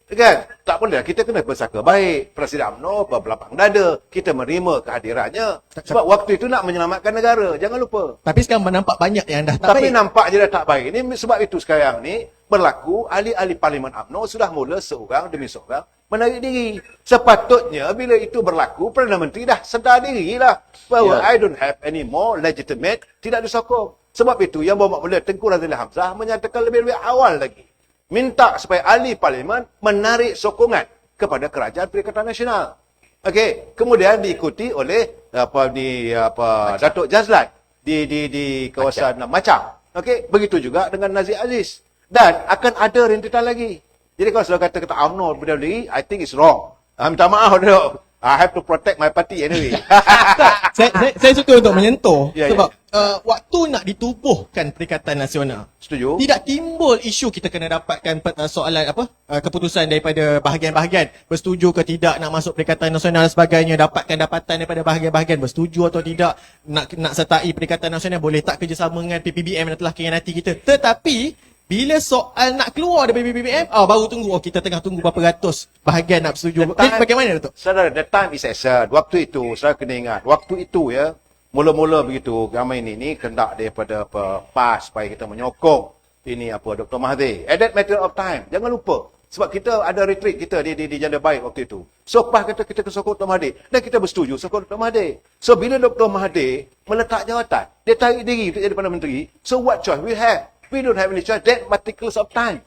Kan? Tak boleh. Kita kena bersangka baik. Presiden UMNO berlapang dada. Kita menerima kehadirannya. Sebab waktu itu nak menyelamatkan negara. Jangan lupa. Tapi sekarang nampak banyak yang dah tak Tapi baik. nampak je dah tak baik. Ini sebab itu sekarang ni berlaku ahli-ahli Parlimen UMNO sudah mula seorang demi seorang menarik diri. Sepatutnya bila itu berlaku, Perdana Menteri dah sedar diri lah bahawa I don't have any more legitimate, tidak disokong. Sebab itu yang Bapak Mula Tengku Razili Hamzah menyatakan lebih-lebih awal lagi. Minta supaya ahli Parlimen menarik sokongan kepada Kerajaan Perikatan Nasional. Okey, kemudian diikuti oleh Datuk Jazlan di kawasan Macang. Okey, begitu juga dengan Nazir Aziz. Dan akan ada rentetan lagi. Jadi kalau saudara kata UMNO berdiri diri, I think it's wrong. Minta maaf dulu. I have to protect my party anyway. Saya suka untuk menyentuh Ya, sebab waktu nak ditubuhkan Perikatan Nasional, Setuju? tidak timbul isu kita kena dapatkan soalan keputusan daripada bahagian-bahagian bersetuju ke tidak nak masuk Perikatan Nasional dan sebagainya, dapatkan dapatan daripada bahagian-bahagian bersetuju atau tidak nak sertai Perikatan Nasional, boleh tak kerjasama dengan PPBM yang telah khianati kita. Tetapi bila soal nak keluar daripada PPBM, baru tunggu, kita tengah tunggu berapa ratus bahagian nak bersetuju. Bagaimana Datuk? Saudara, the time is excellent. Waktu itu, saudara kena ingat, waktu itu ya, mula-mula begitu, ramai ini kendak daripada PAS supaya kita menyokong ini Dr. Mahathir. At that matter of time, jangan lupa. Sebab kita ada retreat kita di Janda Baik waktu itu. So, PAS kata kita sokong Dr. Mahathir. Dan kita bersetuju sokong Dr. Mahathir. So, bila Dr. Mahathir meletak jawatan, dia tarik diri untuk jadi Perdana Menteri. So, what choice we have? We don't have any choice that particular of time.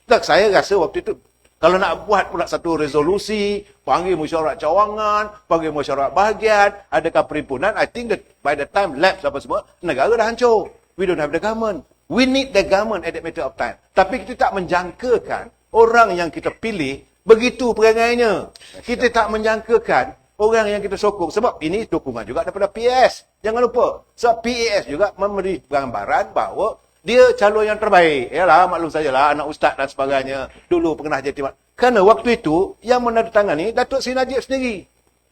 Tak, saya rasa waktu itu, kalau nak buat pula satu resolusi, panggil mesyuarat cawangan, panggil mesyuarat bahagian, adakan perhimpunan, I think that by the time lapse apa semua, negara dah hancur. We don't have the government. We need the government at that matter of time. Tapi kita tak menjangkakan orang yang kita pilih begitu perangainya. Kita tak menjangkakan orang yang kita sokong. Sebab ini dukungan juga daripada PAS. Jangan lupa. Sebab PAS juga memberi gambaran bahawa dia calon yang terbaik. Yalah, maklum sajalah anak ustaz dan sebagainya. Dulu pernah jadi. Kerana waktu itu, yang menandatangani Datuk Seri Najib sendiri.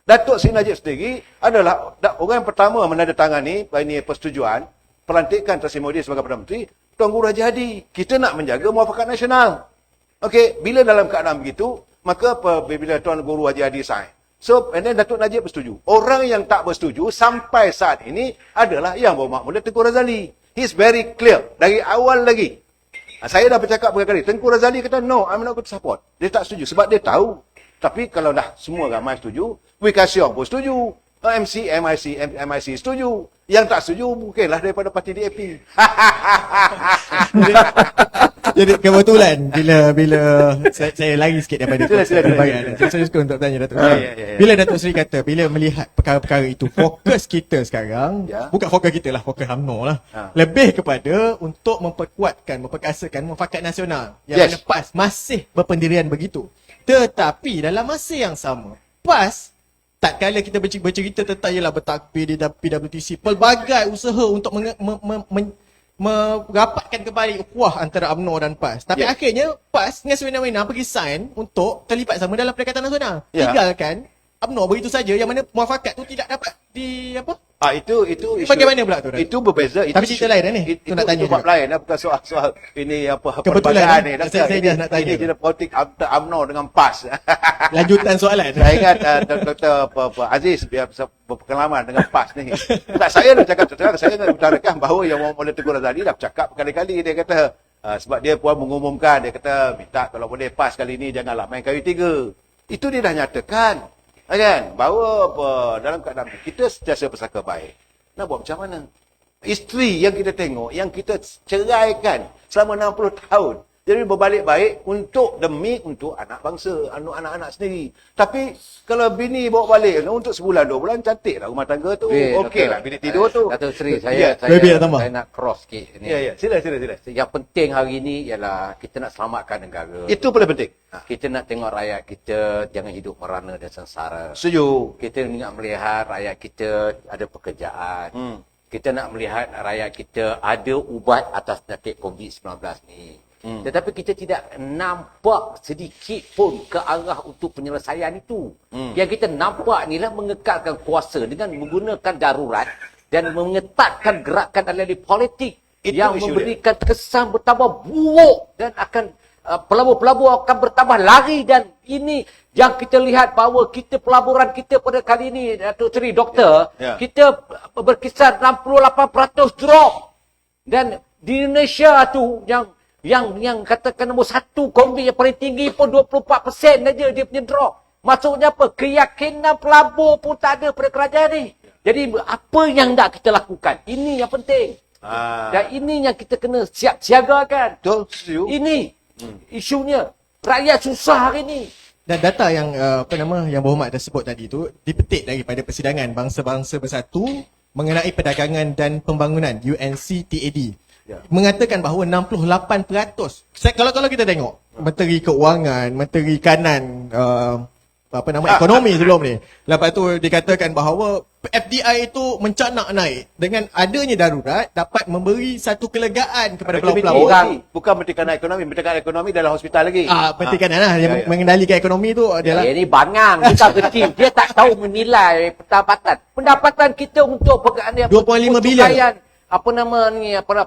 Datuk Seri Najib sendiri adalah orang yang pertama menandatangani ini persetujuan pelantikan Tan Sri Modi sebagai Perdana Menteri, Tuan Guru Haji Hadi. Kita nak menjaga muafakat nasional. Okey, bila dalam keadaan begitu, maka bila Tuan Guru Haji Hadi sign. So, and then Datuk Najib bersetuju. Orang yang tak bersetuju sampai saat ini adalah Yang Berhormat Mula Tengku Razali. He's very clear. Dari awal lagi. Saya dah bercakap berkali-kali. Tengku Razali kata, no, I'm not going to support. Dia tak setuju. Sebab dia tahu. Tapi kalau dah semua ramai setuju, Wee-Ka Siong pun setuju. MIC setuju. Yang tak setuju mungkinlah daripada parti DAP. Jadi kebetulan bila saya lari sikit daripada bahagian. Saya suka untuk tanya Datuk Seri. Bila Datuk Seri kata bila melihat perkara-perkara itu, fokus kita sekarang bukan fokus kita lah, fokus UMNO lah. Lebih kepada untuk memperkasakan muafakat nasional yang mana PAS masih berpendirian begitu. Tetapi dalam masa yang sama, PAS tak kala kita bercerita tentang ialah bertakbir di PWTC, pelbagai usaha untuk merapatkan kembali ukhuwah antara UMNO dan PAS. Tapi akhirnya PAS dengan sewena-wena pergi sign untuk terlibat sama dalam Perikatan Nasional. Tinggalkan UMNO begitu saja yang mana muafakat tu tidak dapat Itu bagaimana pula tu? Itu berbeza. Tapi cerita lain ni. Itu nak tanya. Itu bab lain, bukan soal ini kebetulan ni. saya just nak tanya. Ini jenis politik UMNO dengan PAS. Lanjutan soalan. Saya ingat Dr. Aziz berpengalaman dengan PAS ni. Tak, saya dah cakap, saya nak utarakan bahawa Yang Berhormat Tengku Razali dah bercakap berkali-kali. Dia kata, sebab dia puan mengumumkan, dia kata, minta kalau boleh PAS kali ni janganlah main kayu tiga. Itu dia dah nyatakan. Kan? Bahawa dalam keadaan kita sentiasa bersangka baik. Nak buat macam mana? Isteri yang kita tengok, yang kita ceraikan selama 60 tahun. Jadi berbalik baik untuk anak bangsa, anak-anak sendiri. Tapi kalau bini bawa balik untuk sebulan, 2 bulan, cantik lah rumah tangga tu. Okey lah bini tidur tu. Datuk Seri, saya nak cross sikit. Ya. Sila. Yang penting hari ini ialah kita nak selamatkan negara. Itu paling penting. Kita nak tengok rakyat kita jangan hidup merana dan sengsara. Setuju. Kita nak melihat rakyat kita ada pekerjaan. Kita nak melihat rakyat kita ada ubat atas penyakit COVID-19 ni. Tetapi kita tidak nampak sedikit pun ke arah untuk penyelesaian itu. Yang kita nampak inilah mengekalkan kuasa dengan menggunakan darurat dan mengetatkan gerakan ahli politik yang memberikan kesan bertambah buruk dan akan pelabur-pelabur akan bertambah lari, dan ini yang kita lihat bahawa pelaburan kita pada kali ini, Datuk Seri Doktor, kita berkisar 68% drop. Dan di Indonesia tu yang katakan nombor 1 kombi yang paling tinggi pun 24% saja dia punya drop. Maksudnya apa? Keyakinan pelabur pun tak ada pada kerajaan ni. Jadi apa yang nak kita lakukan? Ini yang penting. Dan ini yang kita kena siap siagakan. Betul, setuju. Ini isunya. Rakyat susah hari ni. Dan data yang yang Berhormat dah sebut tadi tu dipetik daripada Persidangan Bangsa-Bangsa Bersatu mengenai Perdagangan dan Pembangunan UNCTAD. Mengatakan bahawa 68%. Kalau kita tengok Menteri Keuangan, Menteri Kanan, ekonomi sebelum ni. Lepas tu dikatakan bahawa FDI itu mencanak naik. Dengan adanya darurat dapat memberi satu kelegaan kepada pelabur-pelabur. Bukan Menteri Kanan Ekonomi. Menteri Kanan Ekonomi dalam hospital lagi. Menteri Kanan lah yang mengendalikan ekonomi tu adalah Dia ni bangang, bukan kecil. Dia tak tahu menilai pendapatan. Pendapatan kita untuk 2.5 bilion.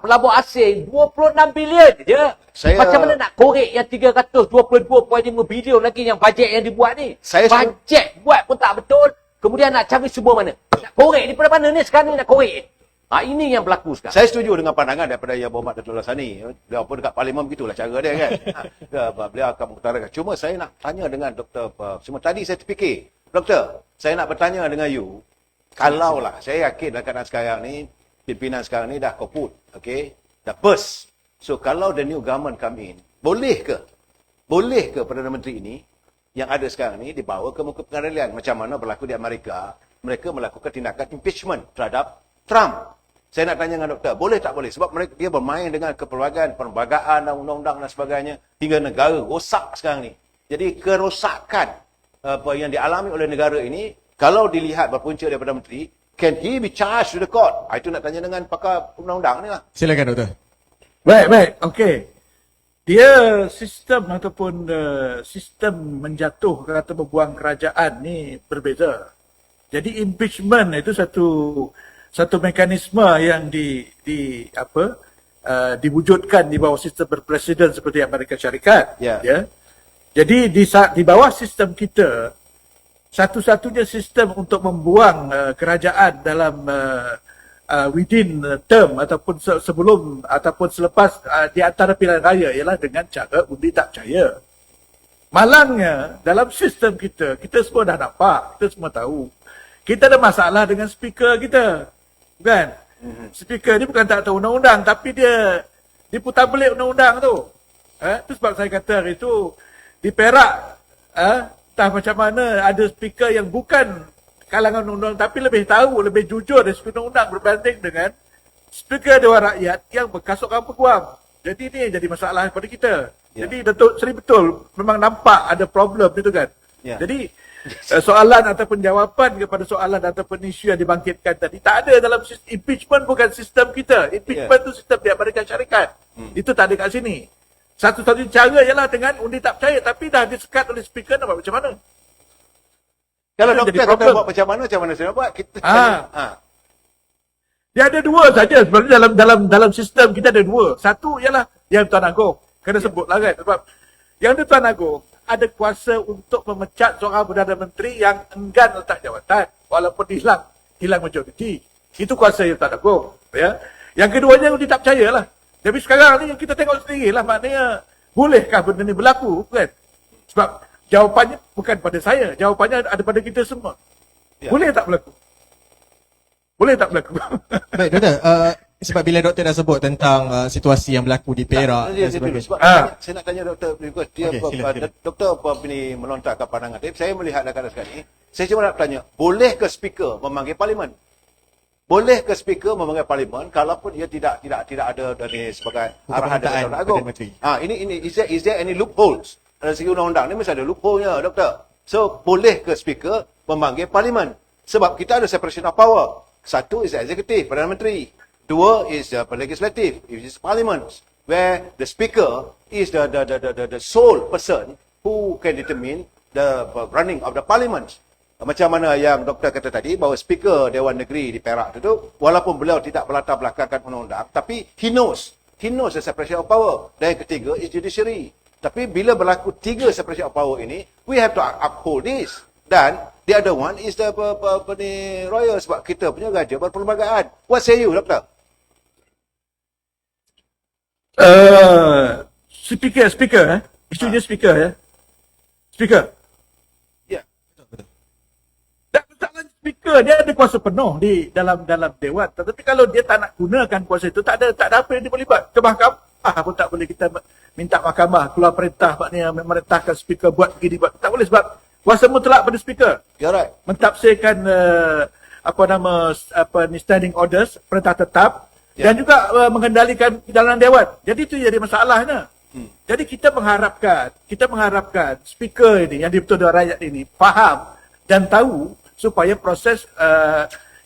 Pelabur asing 26 bilion je. Macam mana nak korek yang 322.5 bilion lagi yang bajet yang dibuat ni? Bajet buat pun tak betul. Kemudian nak cari sumber mana? Nak korek daripada mana ni sekarang ni nak korek? Ini yang berlaku sekarang. Saya setuju dengan pandangan daripada Yang Berhormat Datuk Laksani. Beliau pun dekat parlimen begitulah cara dia kan. Beliau akan mengutarakan. Cuma saya nak tanya dengan Dr. Cuma tadi saya terfikir, Doktor, saya nak bertanya dengan you. Kalaulah, saya yakin dalam keadaan sekarang ni, pimpinan sekarang ni dah koput, okay? Dah burst. So, kalau the new government come in, boleh ke Perdana Menteri ini, yang ada sekarang ni, dibawa ke muka pengadilan? Macam mana berlaku di Amerika, mereka melakukan tindakan impeachment terhadap Trump. Saya nak tanya dengan doktor, boleh tak boleh? Sebab dia bermain dengan kepelbagaian, perlembagaan dan undang-undang dan sebagainya, hingga negara rosak sekarang ni. Jadi, kerosakan yang dialami oleh negara ini, kalau dilihat berpunca daripada Menteri, can he be charged to the court? Itu nak tanya dengan pakar undang-undang ni lah. Silakan doktor. Baik, okey. Dia sistem ataupun sistem menjatuhkan atau membuang kerajaan ni berbeza. Jadi impeachment itu satu mekanisme yang diwujudkan di bawah sistem berpresiden seperti Amerika Syarikat. Ya. Jadi di bawah sistem kita, satu-satunya sistem untuk membuang kerajaan dalam within term ataupun sebelum ataupun selepas di antara pilihan raya ialah dengan cara undi tak percaya. Malangnya dalam sistem kita semua dah nampak, kita semua tahu. Kita ada masalah dengan speaker kita. Bukan? Speaker ni bukan tak tahu undang-undang, tapi dia putar belik undang-undang tu. Itu sebab saya kata hari tu di Perak entah macam mana ada speaker yang bukan kalangan undang-undang tapi lebih tahu, lebih jujur dari speaker undang-undang berbanding dengan speaker Dewan Rakyat yang berkasutkan peguam. Jadi ini jadi masalah kepada kita. Jadi Datuk Seri betul memang nampak ada problem itu kan. Jadi soalan ataupun jawapan kepada soalan ataupun isu yang dibangkitkan tadi tak ada dalam sistem. Impeachment bukan sistem kita. Impeachment itu sistem di Amerika Syarikat. Itu tak ada kat sini. Satu-satunya cara ialah dengan undi tak percaya, tapi dah disekat oleh speaker, nak buat macam mana? Kalau doktor kata buat macam mana saya nak buat? Kita Dia ada dua saja sebenarnya dalam sistem kita ada dua. Satu ialah yang Tuan Agong. Kena sebutlah kan. Sebab yang Tuan Agong ada kuasa untuk memecat seorang Perdana Menteri yang enggan letak jawatan walaupun hilang majoriti. Itu kuasa yang Tuan Agong. Ya. Yang keduanya undi tak percayalah. Tapi sekarang ni kita tengok sendirilah, maknanya bolehkah benda ni berlaku kan? Sebab jawapannya bukan pada saya, jawapannya ada pada kita semua. Boleh tak berlaku? Boleh tak berlaku? Baik doktor, sebab bila doktor dah sebut tentang situasi yang berlaku di Perak dan sebagainya. Sebab saya nak tanya doktor, doktor ini melontarkan pandangan. Tapi saya melihat dalam keadaan sekarang ni, saya cuma nak tanya, boleh ke speaker memanggil parlimen? Boleh ke speaker memanggil parlimen kalaupun dia tidak ada dari sebagai arahan daripada Tuan Agong? Ini is there any loopholes? Dalam segi undang-undang ni mesti ada loophole-nya, doktor. So, boleh ke speaker memanggil parlimen? Sebab kita ada separation of power. Satu is executive, Perdana Menteri. Dua is legislative, which is parliament, where the speaker is the sole person who can determine the running of the parliament. Macam mana yang doktor kata tadi, bahawa speaker Dewan Negeri di Perak itu, walaupun beliau tidak berlatar belakangkan undang-undang, tapi he knows the separation of power. Dan yang ketiga is judiciary. Tapi bila berlaku 3 separation of power ini, we have to uphold this. Dan the other one is the royal, sebab kita punya raja berperlembagaan. What say you, Doktor? Speaker, isunya speaker, ya. Speaker. Ya. Dan masalah speaker, dia ada kuasa penuh di dalam dewan. Tetapi kalau dia tak nak gunakan kuasa itu, tak ada apa yang dia boleh buat. Ke mahkamah pun tak boleh kita minta mahkamah keluar perintah, maknanya memerintahkan speaker buat begini, buat. Tak boleh sebab kuasa mutlak pada speaker. You're right. Mentafsirkan standing orders, perintah tetap, dan juga mengendalikan jalanan dewan. Jadi itu jadi masalahnya. Jadi kita mengharapkan speaker ini yang dibetul oleh rakyat ini faham dan tahu supaya proses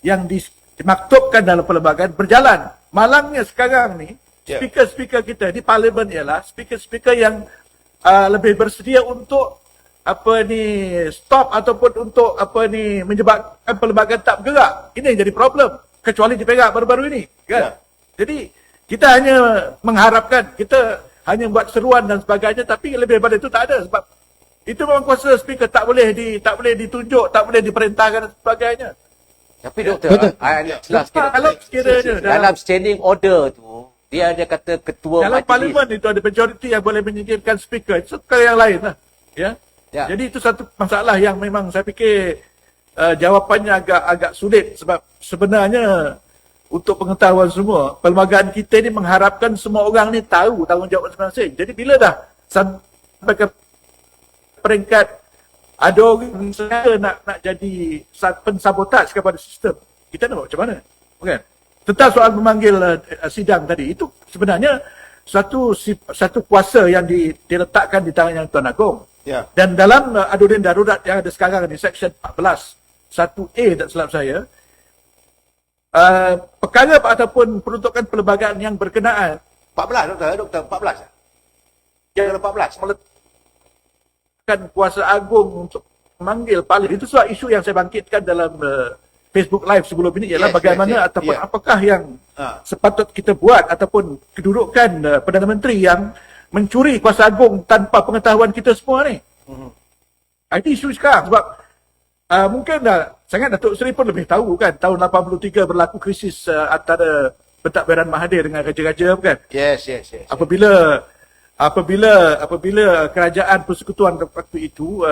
yang dimaktubkan dalam perlembagaan berjalan. Malangnya sekarang ni speaker-speaker kita di parlimen ialah speaker-speaker yang lebih bersedia untuk stop ataupun untuk menyebabkan perlembagaan tak bergerak. Ini yang jadi problem. Kecuali di Perak baru-baru ini, kan? Jadi kita hanya mengharapkan, kita hanya buat seruan dan sebagainya, tapi lebih daripada itu tak ada, sebab itu memang kuasa speaker, tak boleh ditunjuk, tak boleh diperintahkan dan sebagainya. Tapi Doktor, I nak jelas sikit, Kalau Doktor. sekiranya Dalam standing order tu, dia ada kata ketua dalam majlis. parlimen itu ada majoriti yang boleh menyingkirkan speaker, itu perkara yang lain lah. Ya? Ya. Jadi itu satu masalah yang memang saya fikir jawapannya agak sulit, sebab sebenarnya untuk pengetahuan semua, perlembagaan kita ni mengharapkan semua orang ni tahu tanggungjawab masing-masing. Jadi bila dah sampai ke peringkat ada orang nak jadi pensabotaj kepada sistem, kita nak buat macam mana? Bukan? Tentang soal memanggil sidang tadi, itu sebenarnya satu kuasa yang diletakkan di tangan Yang Tuan Agong. Ya. Dan dalam aduan darurat yang ada sekarang di Section 14, 1A tak silap saya, perkara ataupun peruntukan perlembagaan yang berkenaan 14, Doktor, 14. yang 14. meletakkan kuasa agung untuk memanggil parlimen. Itu soal isu yang saya bangkitkan dalam Facebook Live sebelum ini ialah bagaimana ataupun apakah yang sepatut kita buat ataupun kedudukan Perdana Menteri yang mencuri kuasa agung tanpa pengetahuan kita semua ni. Itu isu sekarang sebab mungkin sangat Datuk Seri pun lebih tahu kan, tahun 83 berlaku krisis antara Pentadbiran Mahathir dengan raja-raja, bukan? Yes. Apabila kerajaan persekutuan waktu itu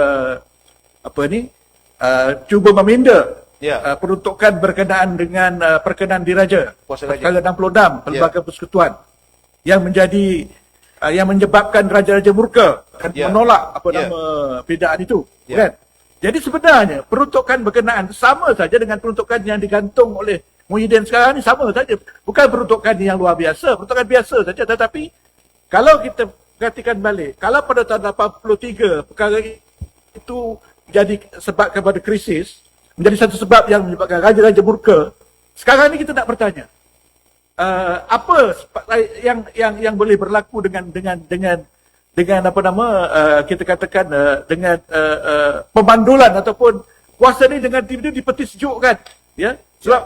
cuba meminda peruntukan berkenaan dengan perkenan diraja, Kuasa raja. perkara 66 Perlembagaan Persekutuan yang menyebabkan raja-raja murka dan menolak pindaan itu, kan? Jadi sebenarnya peruntukan berkenaan sama saja dengan peruntukan yang digantung oleh Muhyiddin sekarang ni, sama saja. Bukan peruntukan yang luar biasa, peruntukan biasa saja. Tetapi kalau kita perhatikan balik, kalau pada tahun 83 perkara itu jadi sebab kepada krisis, menjadi satu sebab yang menyebabkan raja-raja murka, sekarang ni kita nak bertanya, apa yang boleh berlaku dengan kita katakan dengan pemandulan ataupun kuasa ni dengan tiba-tiba dipeti sejukkan, ya? Sebab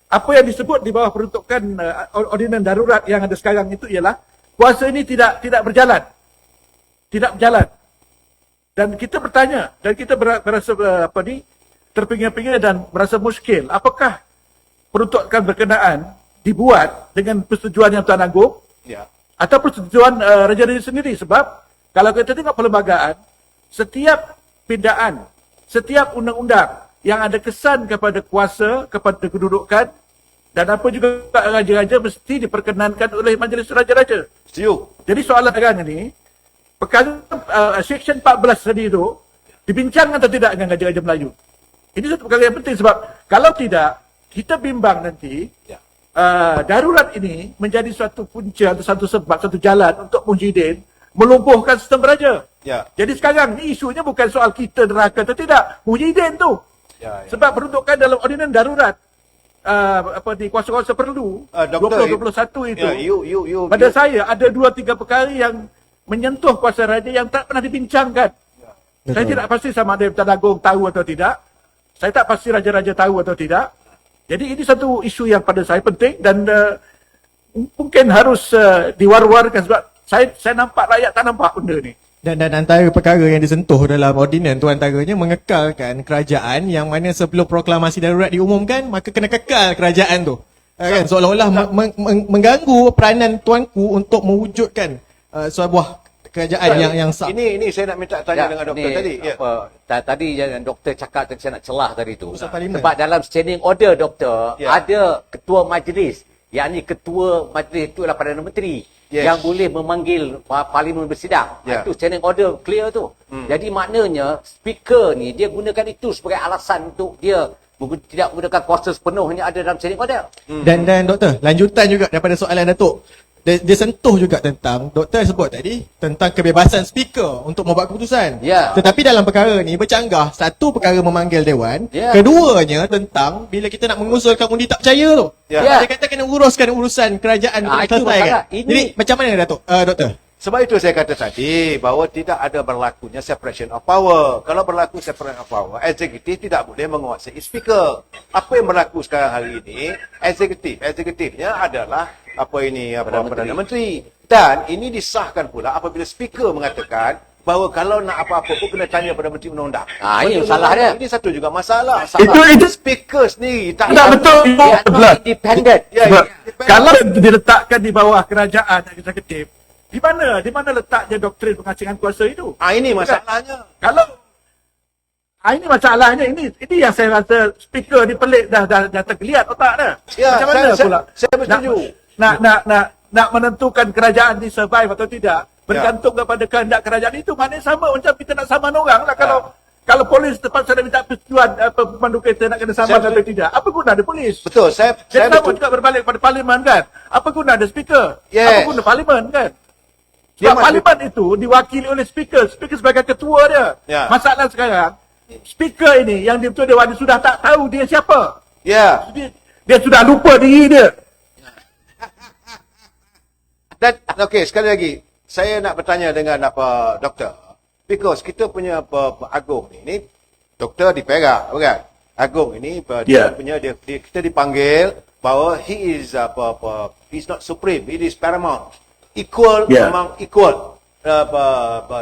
apa yang disebut di bawah peruntukan ordinan darurat yang ada sekarang itu ialah kuasa ini tidak berjalan. Dan kita bertanya dan kita berasa terpinga-pinga dan merasa muskil. Apakah peruntukan berkenaan dibuat dengan persetujuan Yang Tuan Agong? Ya. Atau persetujuan raja-raja sendiri, sebab kalau kita tengok perlembagaan, setiap pindaan, setiap undang-undang yang ada kesan kepada kuasa, kepada kedudukan dan apa juga raja-raja mesti diperkenankan oleh majlis raja-raja. Setuju. Jadi soalan sekarang ini, perkara Section 14 tadi itu dibincangkan atau tidak dengan raja-raja Melayu? Ini satu perkara yang penting, sebab kalau tidak, kita bimbang nanti darurat ini menjadi suatu punca atau satu sebab, satu jalan untuk Muhyiddin melumpuhkan sistem beraja. Ya. Jadi sekarang ni isunya bukan soal kita neraka atau tidak, Muhyiddin tu. Sebab peruntukan dalam ordinan darurat kuasa-kuasa perlu Doktor, 2021 itu, pada saya ada 2-3 perkara yang menyentuh kuasa raja yang tak pernah dibincangkan. Saya tidak pasti sama ada Tuan Agong tahu atau tidak. Saya tak pasti raja-raja tahu atau tidak. Jadi ini satu isu yang pada saya penting dan mungkin harus diwar-warkan, sebab saya nampak rakyat tak nampak benda ni. Dan antara perkara yang disentuh dalam ordinan tu antaranya mengekalkan kerajaan yang mana sebelum proklamasi darurat diumumkan maka kena kekal kerajaan tu. Kan seolah-olah mengganggu peranan tuanku untuk mewujudkan sebuah kerajaan yang sah. Ini saya nak minta tanya dengan doktor ni, tadi. Ya. Tadi yang doktor cakap tadi saya nak celah tadi tu. Pusat Parlimen. Sebab dalam standing order doktor Ya. ada ketua majlis. Yakni ketua majlis itu adalah Perdana Menteri yang boleh memanggil parlimen bersidang. Ya. Itu standing order clear tu. Jadi maknanya speaker ni dia gunakan itu sebagai alasan untuk dia tidak menggunakan kuasa sepenuhnya ada dalam standing order. Dan doktor, lanjutan juga daripada soalan Datuk. Dia sentuh juga tentang, doktor sebut tadi, tentang kebebasan speaker untuk membuat keputusan. Ya. Tetapi dalam perkara ni bercanggah, satu perkara memanggil Dewan, Ya. keduanya tentang bila kita nak mengusulkan undi tak percaya tu. Ya. Dia kata kena uruskan urusan kerajaan untuk Itu selesai kan. masalah. Jadi macam mana Datuk? Doktor? Sebab itu saya kata tadi bahawa tidak ada berlakunya separation of power. Kalau berlaku separation of power, eksekutif tidak boleh menguasai speaker. Apa yang berlaku sekarang hari ini, eksekutifnya adalah Perdana Menteri. Dan ini disahkan pula apabila speaker mengatakan bahawa kalau nak apa-apa pun kena tanya pada Menteri Undang-Undang. Ini masalah dia. Ini satu juga masalah. Itu speaker sendiri tak tak betul. Dia Betul. not independent. Ya, Sebab ya. kalau diletakkan di bawah kerajaan eksekutif, di mana letaknya doktrin pengasingan kuasa itu? Ini masalahnya. Kalau ini masalahnya, ini yang saya rasa speaker ni pelik dah tergeliat otak dia. Ya, Macam mana pula? saya bersetuju. Nak menentukan kerajaan ni survive atau tidak bergantung kepada kehendak kerajaan itu. Maknanya sama macam kita nak saman orang lah. Kalau polis terpaksa nak minta persetujuan pemandu kereta nak kena saman atau tidak, apa guna ada polis? Betul, saya Jadi sama betul. juga berbalik pada parlimen kan. Apa guna ada speaker? Yes. Apa guna parlimen kan? Dia Sebab parlimen itu diwakili oleh speaker. Speaker sebagai ketua dia. Ya. Masalah sekarang, speaker ini yang dia Dewan sudah tak tahu dia siapa. Ya. Dia sudah lupa diri dia. Dan okey, sekali lagi saya nak bertanya dengan doktor. Because kita punya Agong ni doktor di Perak, bukan? Agong ini dia punya kita dipanggil bahawa he is he's not supreme, he is paramount. Equal among equal.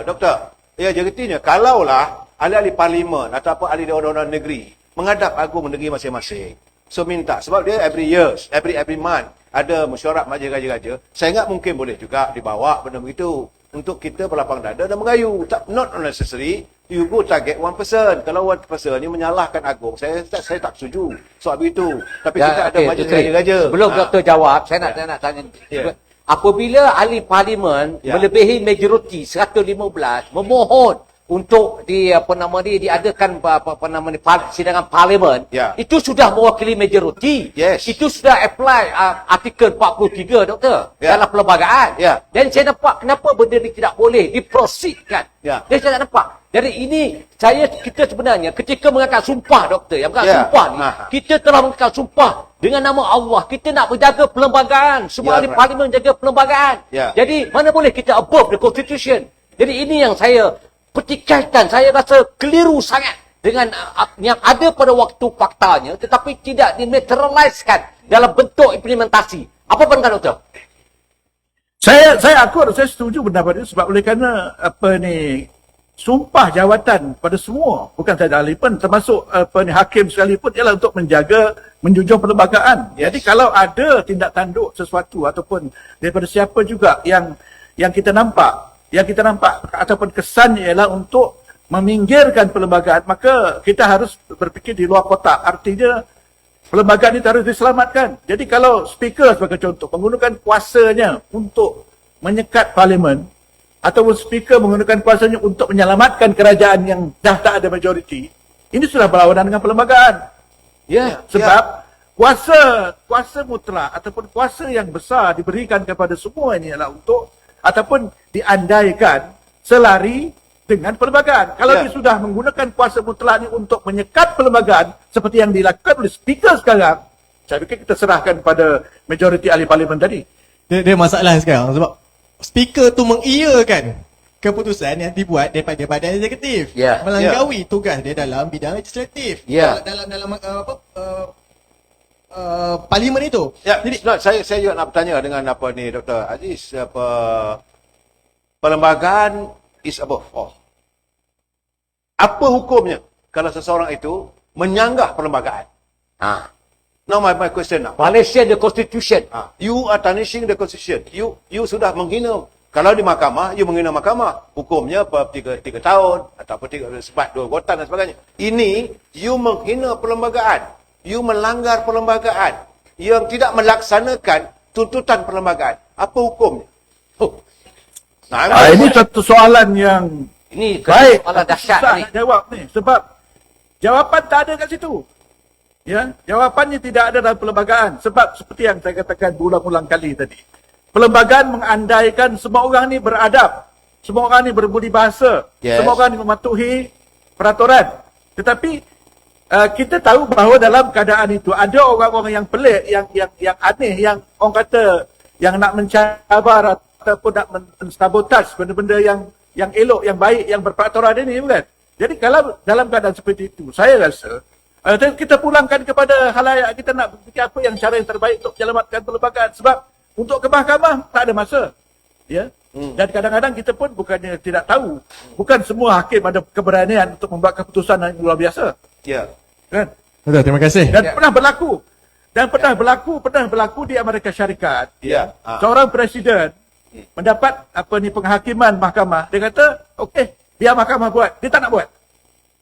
Doktor. Ya, artinya kalaulah ahli-ahli parlimen atau ahli dewan negeri menghadap Agong negeri masing-masing. So minta sebab dia every years, every month ada mesyuarat majlis raja-raja. Saya ingat mungkin boleh juga dibawa benda begitu untuk kita berlapang dada dan mengayu. Not necessary you go target one person. Kalau one person ni menyalahkan Agong, saya tak setuju soal itu. Tapi kita ada majlis raja-raja. Sebelum doktor jawab, saya nak tanya. Ya. Apabila ahli parlimen melebihi majoriti 115 memohon untuk diadakan sidangan parlimen, itu sudah mewakili majoriti. Yes. Itu sudah apply artikel 43 doktor dalam perlembagaan. Dan saya nampak kenapa benda ni tidak boleh diproceedkan. Dan saya tak nampak. Jadi ini kita sebenarnya ketika mengangkat sumpah doktor, yang mengangkat sumpah ni, kita telah mengangkat sumpah dengan nama Allah. Kita nak menjaga perlembagaan. Semua ahli parlimen jaga perlembagaan. Jadi mana boleh kita above the constitution. Jadi ini yang saya pertikaikan, saya rasa keliru sangat dengan yang ada pada waktu faktanya tetapi tidak dimaterialiskan dalam bentuk implementasi. Apa pandangan doktor? Saya setuju pendapat itu sebab oleh kerana sumpah jawatan pada semua, bukan sahaja ahli pun termasuk hakim sekalipun ialah untuk menjaga menjunjung perlembagaan. Jadi kalau ada tindak tanduk sesuatu ataupun daripada siapa juga yang kita nampak ataupun kesannya ialah untuk meminggirkan perlembagaan, maka kita harus berfikir di luar kotak. Artinya perlembagaan itu harus diselamatkan. Jadi kalau speaker sebagai contoh menggunakan kuasanya untuk menyekat parlimen ataupun speaker menggunakan kuasanya untuk menyelamatkan kerajaan yang dah tak ada majoriti, ini sudah berlawanan dengan perlembagaan. Sebab kuasa mutlak ataupun kuasa yang besar diberikan kepada semua ini adalah untuk ataupun diandaikan selari dengan perlembagaan. Kalau dia sudah menggunakan kuasa mutlak ini untuk menyekat perlembagaan seperti yang dilakukan oleh speaker sekarang, saya fikir kita serahkan pada majoriti ahli parlimen tadi. Dia masalah sekarang sebab speaker tu mengiyakan keputusan yang dibuat daripada badan eksekutif. Melangkaui tugas dia dalam bidang legislatif. Dalam parlimen itu. Jadi saya juga nak bertanya dengan Dr. Aziz, perlembagaan is above all. Apa hukumnya kalau seseorang itu menyanggah perlembagaan? Now my question now. Malaysia the constitution. You are tarnishing the constitution. You sudah menghina. Kalau di mahkamah, you menghina mahkamah. Hukumnya apa? 3 tahun atau apa 3 sebab 2 anggota dan sebagainya. Ini you menghina perlembagaan. You melanggar perlembagaan. Yang tidak melaksanakan tuntutan perlembagaan. Apa hukumnya? Ini satu soalan yang Ini baik, soalan dahsyat susah ni. nak jawab ni. Sebab jawapan tak ada kat situ. Ya, jawapannya tidak ada dalam perlembagaan. Sebab seperti yang saya katakan berulang-ulang kali tadi. Perlembagaan mengandaikan semua orang ni beradab. Semua orang ni berbudi bahasa. Yes. Semua orang ni mematuhi peraturan. Tetapi kita tahu bahawa dalam keadaan itu ada orang-orang yang pelik, yang aneh, yang orang kata yang nak mencabar ataupun nak mensabotaj benda-benda yang elok, yang baik, yang berperaturan ini, bukan? Jadi kalau dalam keadaan seperti itu, saya rasa kita pulangkan kepada khalayak, kita nak fikir apa yang cara yang terbaik untuk menyelamatkan perlembagaan. Sebab untuk ke mahkamah tak ada masa. Ya. Dan kadang-kadang kita pun bukannya tidak tahu. Bukan semua hakim ada keberanian untuk membuat keputusan yang luar biasa. Ya. Kan? Betul, terima kasih. Dan pernah berlaku di Amerika Syarikat. Ya. Seorang presiden mendapat penghakiman mahkamah. Dia kata, okey, biar mahkamah buat. Dia tak nak buat.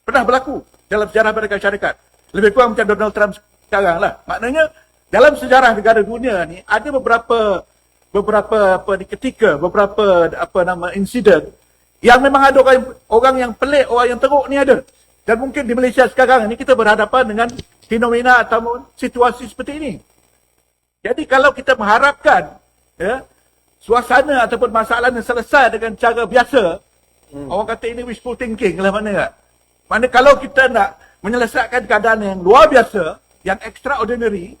Pernah berlaku dalam sejarah Amerika Syarikat. Lebih kurang macam Donald Trump sekarang lah. Maknanya dalam sejarah negara dunia ni ada beberapa ketika insiden yang memang ada orang yang pelik, orang yang teruk ni ada. Dan mungkin di Malaysia sekarang ni kita berhadapan dengan fenomena atau situasi seperti ini. Jadi kalau kita mengharapkan suasana ataupun masalah yang selesai dengan cara biasa, orang kata ini wishful thinking lah, mana tak? Mana kalau kita nak menyelesaikan keadaan yang luar biasa, yang extraordinary,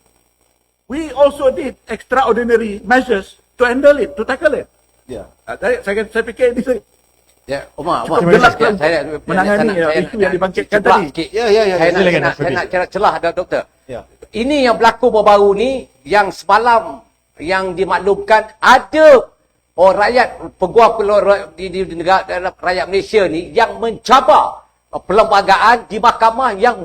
we also did extraordinary measures to handle it, to tackle it. Ya. Saya fikir ini Ya, Umar, cukup jelas saya menangani itu yang dibangkitkan tadi. Ya. Saya nak celah doktor. Ya. Ini yang berlaku baru-baru ni, yang semalam yang dimaklumkan ada rakyat peguam di negara rakyat Malaysia ni yang mencabar perlembagaan di mahkamah yang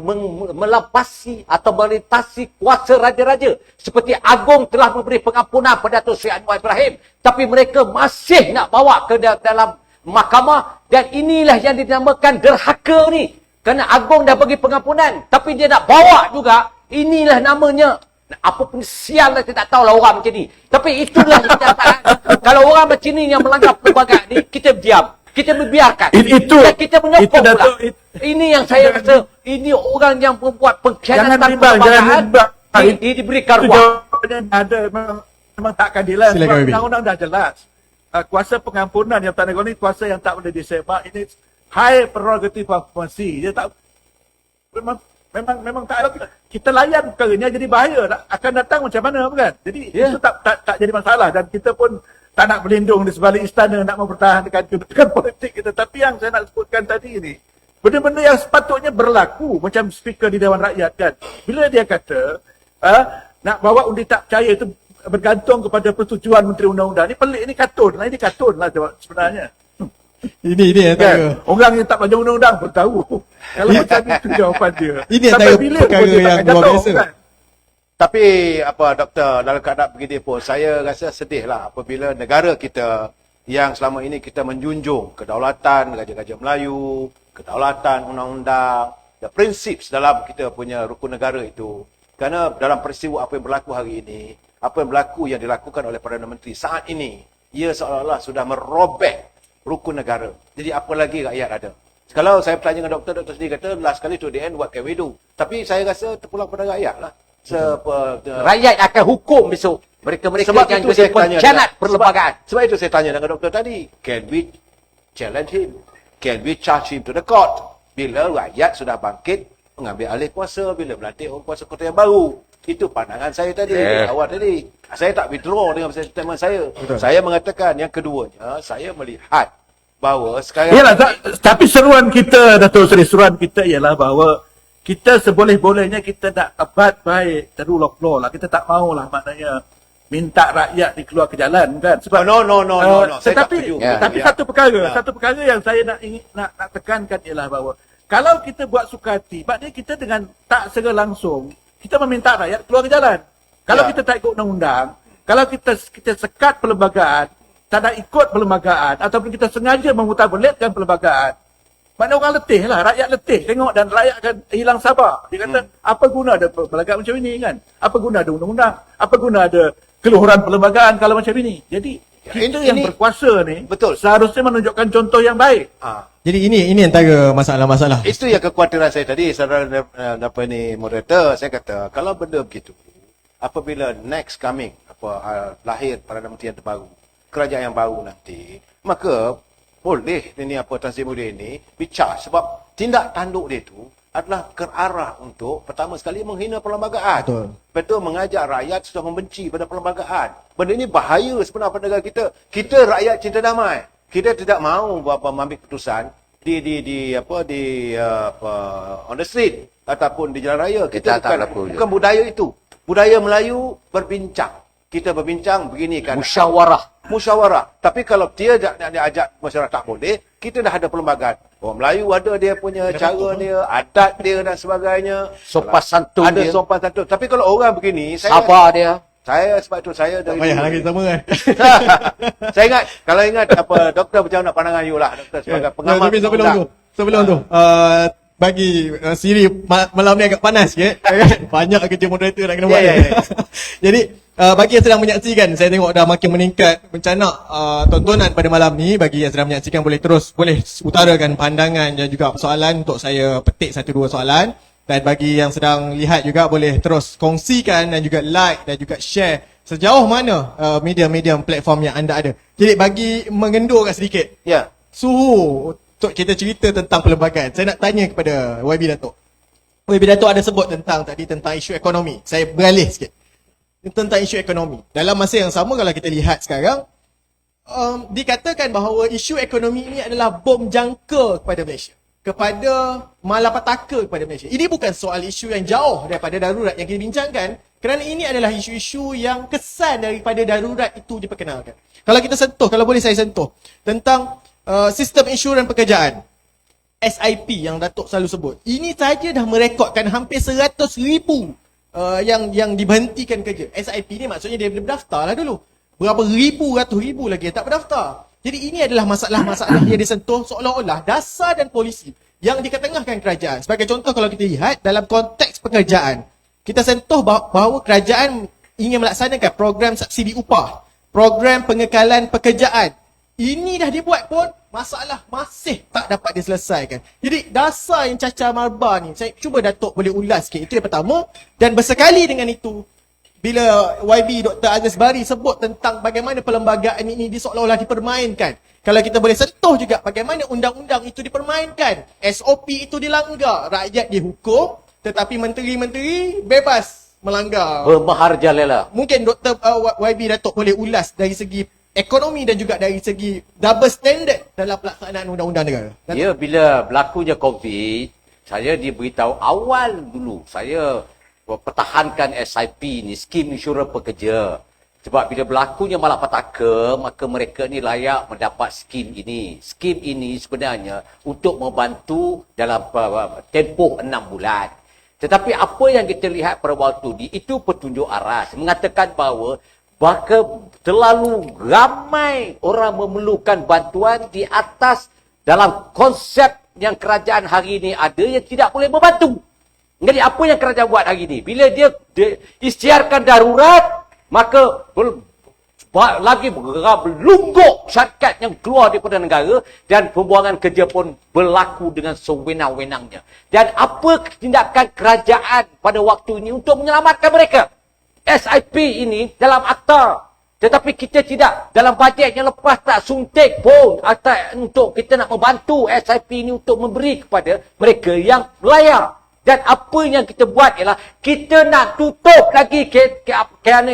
melampasi atau melintasi kuasa raja-raja. Seperti Agong telah memberi pengampunan pada Datuk Seri Anwar Ibrahim, tapi mereka masih nak bawa ke dalam mahkamah, dan inilah yang dinamakan derhaka ni. Kerana Agong dah bagi pengampunan, tapi dia nak bawa juga. Inilah namanya, apa pun sial lah, kita tak tahulah orang macam ni. Tapi itulah kenyataan. Kalau orang macam ni yang melanggar perlembagaan ni, kita diam. Kita membiarkan. Dan kita menyokong pula. Ini yang saya rasa, ini orang yang membuat pengkhianatan perlembagaan, diberikan ruang. Ada, memang tak akan dilas. Silakan, Bibi. Undang-undang dah jelas. Kuasa pengampunan yang tak negara ni, kuasa yang tak boleh disemak. Ini high prerogative of mercy. Dia tak, memang tak ada. Kita layan perkara ni jadi bahaya. Akan datang macam mana, bukan? Jadi itu tak jadi masalah. Dan kita pun tak nak berlindung di sebalik istana, nak mempertahankan kedudukan politik kita. Tapi yang saya nak sebutkan tadi ni, benda-benda yang sepatutnya berlaku macam speaker di Dewan Rakyat, kan. Bila dia kata nak bawa undi tak percaya itu bergantung kepada persetujuan Menteri Undang-Undang. Ni pelik, ni kartun lah. Ini kartun lah sebenarnya. Ini yang Kan? tahu. Orang yang tak belajar undang-undang pun tahu. Kalau macam itu jawapan dia. Ini Sampai antara bila perkara pun dia yang takkan luar jatuh, biasa. kan? Tapi doktor, dalam keadaan begini pun saya rasa sedih lah apabila negara kita yang selama ini kita menjunjung kedaulatan Raja-Raja Melayu, kedaulatan undang-undang, dan prinsip dalam kita punya rukun negara itu. Kerana dalam peristiwa apa yang berlaku hari ini, apa yang berlaku yang dilakukan oleh Perdana Menteri saat ini, ia seolah-olah sudah merobek rukun negara. Jadi apa lagi rakyat ada? Kalau saya bertanya dengan doktor sendiri kata, last kali to the end, what can we do? Tapi saya rasa terpulang pada rakyat lah. Rakyat akan hukum besok. Mereka-mereka yang jadi pengkhianat perlembagaan. Sebab itu saya tanya dengan doktor tadi, can we challenge him? Can we charge him to the court? Bila rakyat sudah bangkit, mengambil alih kuasa, bila melantik orang kuasa kota yang baru. Itu pandangan saya tadi, awal tadi. Saya tak withdraw dengan statement saya. Betul. Saya mengatakan yang keduanya, saya melihat bahawa sekarang... Yalah, tapi seruan kita, Datuk Seri, seruan kita ialah bahawa kita seboleh-bolehnya kita nak abad baik the rule of law lah. Kita tak maulah maknanya minta rakyat dikeluar ke jalan kan. Sebab No. Saya tak tetapi setuju. tapi satu perkara yang saya nak tekankan ialah bahawa kalau kita buat sukati, maknanya kita dengan tak secara langsung kita meminta rakyat keluar ke jalan. Kalau kita tak ikut undang-undang, kalau kita sekat perlembagaan, tak nak ikut perlembagaan ataupun kita sengaja memutarbalikkan perlembagaan, maknanya orang letih lah, rakyat letih tengok dan rakyat akan hilang sabar. Dia kata, apa guna ada perlembagaan macam ini kan? Apa guna ada undang-undang? Apa guna ada keluhuran perlembagaan kalau macam ini? Jadi kita yang berkuasa ni betul. seharusnya menunjukkan contoh yang baik. Jadi ini antara masalah-masalah. Itu yang kekhawatiran saya tadi, saudara moderator, saya kata kalau benda begitu, apabila next coming lahir Perdana Menteri yang terbaru, kerajaan yang baru nanti, maka boleh Tan Sri Muhyiddin ini bicara, sebab tindak tanduk dia itu adalah terarah untuk pertama sekali menghina perlembagaan. Betul mengajak rakyat sudah membenci pada perlembagaan. Benda ini bahaya sebenarnya pada negara kita. Kita rakyat cinta damai. Kita tidak mahu mengambil keputusan on the street ataupun di jalan raya. Kita bukan budaya itu. Budaya Melayu berbincang. Kita berbincang begini kan. Musyawarah. Tapi kalau dia diajak masyarakat tak boleh, kita dah ada perlembagaan. Orang Melayu ada dia punya cara dia, adat dia dan sebagainya. Sopan santun ada dia. sopan santun. Tapi kalau orang begini, Sabar dia. sebab itu saya dari Payah lagi sama kan. saya ingat, kalau ingat doktor macam nak pandangan you lah, doktor sebagai pengamat. Tapi sebelum tu, bagi Siri malam ni agak panas sikit. Banyak kerja moderator nak kena buat. Jadi bagi yang sedang menyaksikan, saya tengok dah makin meningkat bencana tontonan pada malam ni. Bagi yang sedang menyaksikan boleh utarakan pandangan dan juga persoalan untuk saya petik 1-2 soalan. Dan bagi yang sedang lihat juga boleh terus kongsikan dan juga like dan juga share sejauh mana media-media platform yang anda ada. Jadi bagi mengendurkan sedikit. Ya. Suhu untuk kita cerita tentang perlembagaan. Saya nak tanya kepada YB Datuk. YB Datuk ada sebut tentang isu ekonomi. Saya beralih sikit. Tentang isu ekonomi. Dalam masa yang sama kalau kita lihat sekarang, dikatakan bahawa isu ekonomi ini adalah bom jangka kepada Malaysia. Kepada malapetaka kepada Malaysia. Ini bukan soal isu yang jauh daripada darurat yang kita bincangkan. Kerana ini adalah isu-isu yang kesan daripada darurat itu diperkenalkan. Kalau kita sentuh, kalau boleh saya sentuh. Tentang sistem insurans pekerjaan. SIP yang Datuk selalu sebut. Ini saja dah merekodkan hampir 100,000 yang diberhentikan kerja. SIP ni maksudnya dia berdaftar lah dulu. Berapa ratus ribu lagi yang tak berdaftar. Jadi ini adalah masalah-masalah yang disentuh seolah-olah dasar dan polisi yang diketengahkan kerajaan. Sebagai contoh kalau kita lihat dalam konteks pekerjaan, kita sentuh bahawa kerajaan ingin melaksanakan program subsidi upah, program pengekalan pekerjaan. Ini dah dibuat pun masalah masih tak dapat diselesaikan. Jadi dasar yang cacar marba ni, saya cuba Datuk boleh ulas sikit. Itu yang pertama. Dan bersekali dengan itu, bila YB Dr. Aziz Bari sebut tentang bagaimana perlembagaan ini seolah-olah dipermainkan. Kalau kita boleh sentuh juga bagaimana undang-undang itu dipermainkan. SOP itu dilanggar. Rakyat dihukum, tetapi menteri-menteri bebas melanggar. Bermaharjalela. Mungkin Dr. YB Datuk boleh ulas dari segi ekonomi dan juga dari segi double standard dalam pelaksanaan undang-undang negara. Ya, bila berlakunya COVID, saya diberitahu awal dulu. Saya pertahankan SIP ni, skim insurans pekerja. Sebab bila berlakunya malapetaka, maka mereka ni layak mendapat skim ini. Skim ini sebenarnya untuk membantu dalam tempoh 6 bulan. Tetapi apa yang kita lihat pada waktu ni, itu petunjuk aras. Mengatakan bahawa terlalu ramai orang memerlukan bantuan di atas dalam konsep yang kerajaan hari ini ada yang tidak boleh membantu. Jadi apa yang kerajaan buat hari ini? Bila dia isytiharkan darurat, maka lagi berlungguk syarikat yang keluar daripada negara dan pembuangan kerja pun berlaku dengan sewenang-wenangnya. Dan apa tindakan kerajaan pada waktu ini untuk menyelamatkan mereka? SIP ini dalam akta. Tetapi kita tidak. Dalam bajet yang lepas tak suntik pun untuk kita nak membantu SIP ini untuk memberi kepada mereka yang layak. Dan apa yang kita buat ialah kita nak tutup lagi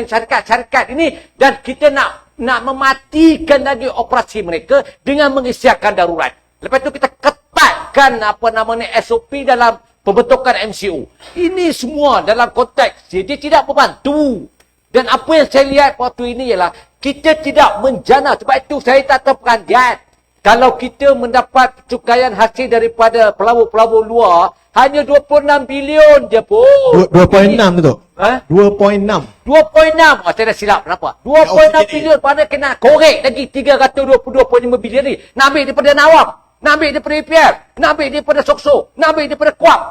syarikat-syarikat ini dan kita nak mematikan lagi operasi mereka dengan mengisytiharkan darurat. Lepas tu kita ketatkan SOP dalam pembentukan MCO. Ini semua dalam konteks dia tidak membantu. Dan apa yang saya lihat waktu ini ialah kita tidak menjana. Sebab itu saya tak terperanjat. Kalau kita mendapat cukaian hasil daripada pelabur-pelabur luar, hanya 26 bilion je pun. 2.6 tu. Ha? 2.6. 2.6. Saya dah silap. Kenapa? 2.6 bilion pada kena korek lagi 322.5 bilion ni. Nak ambil daripada Nawab. Nak ambil daripada APF. Nak ambil daripada Sokso. Nak ambil daripada Kuap.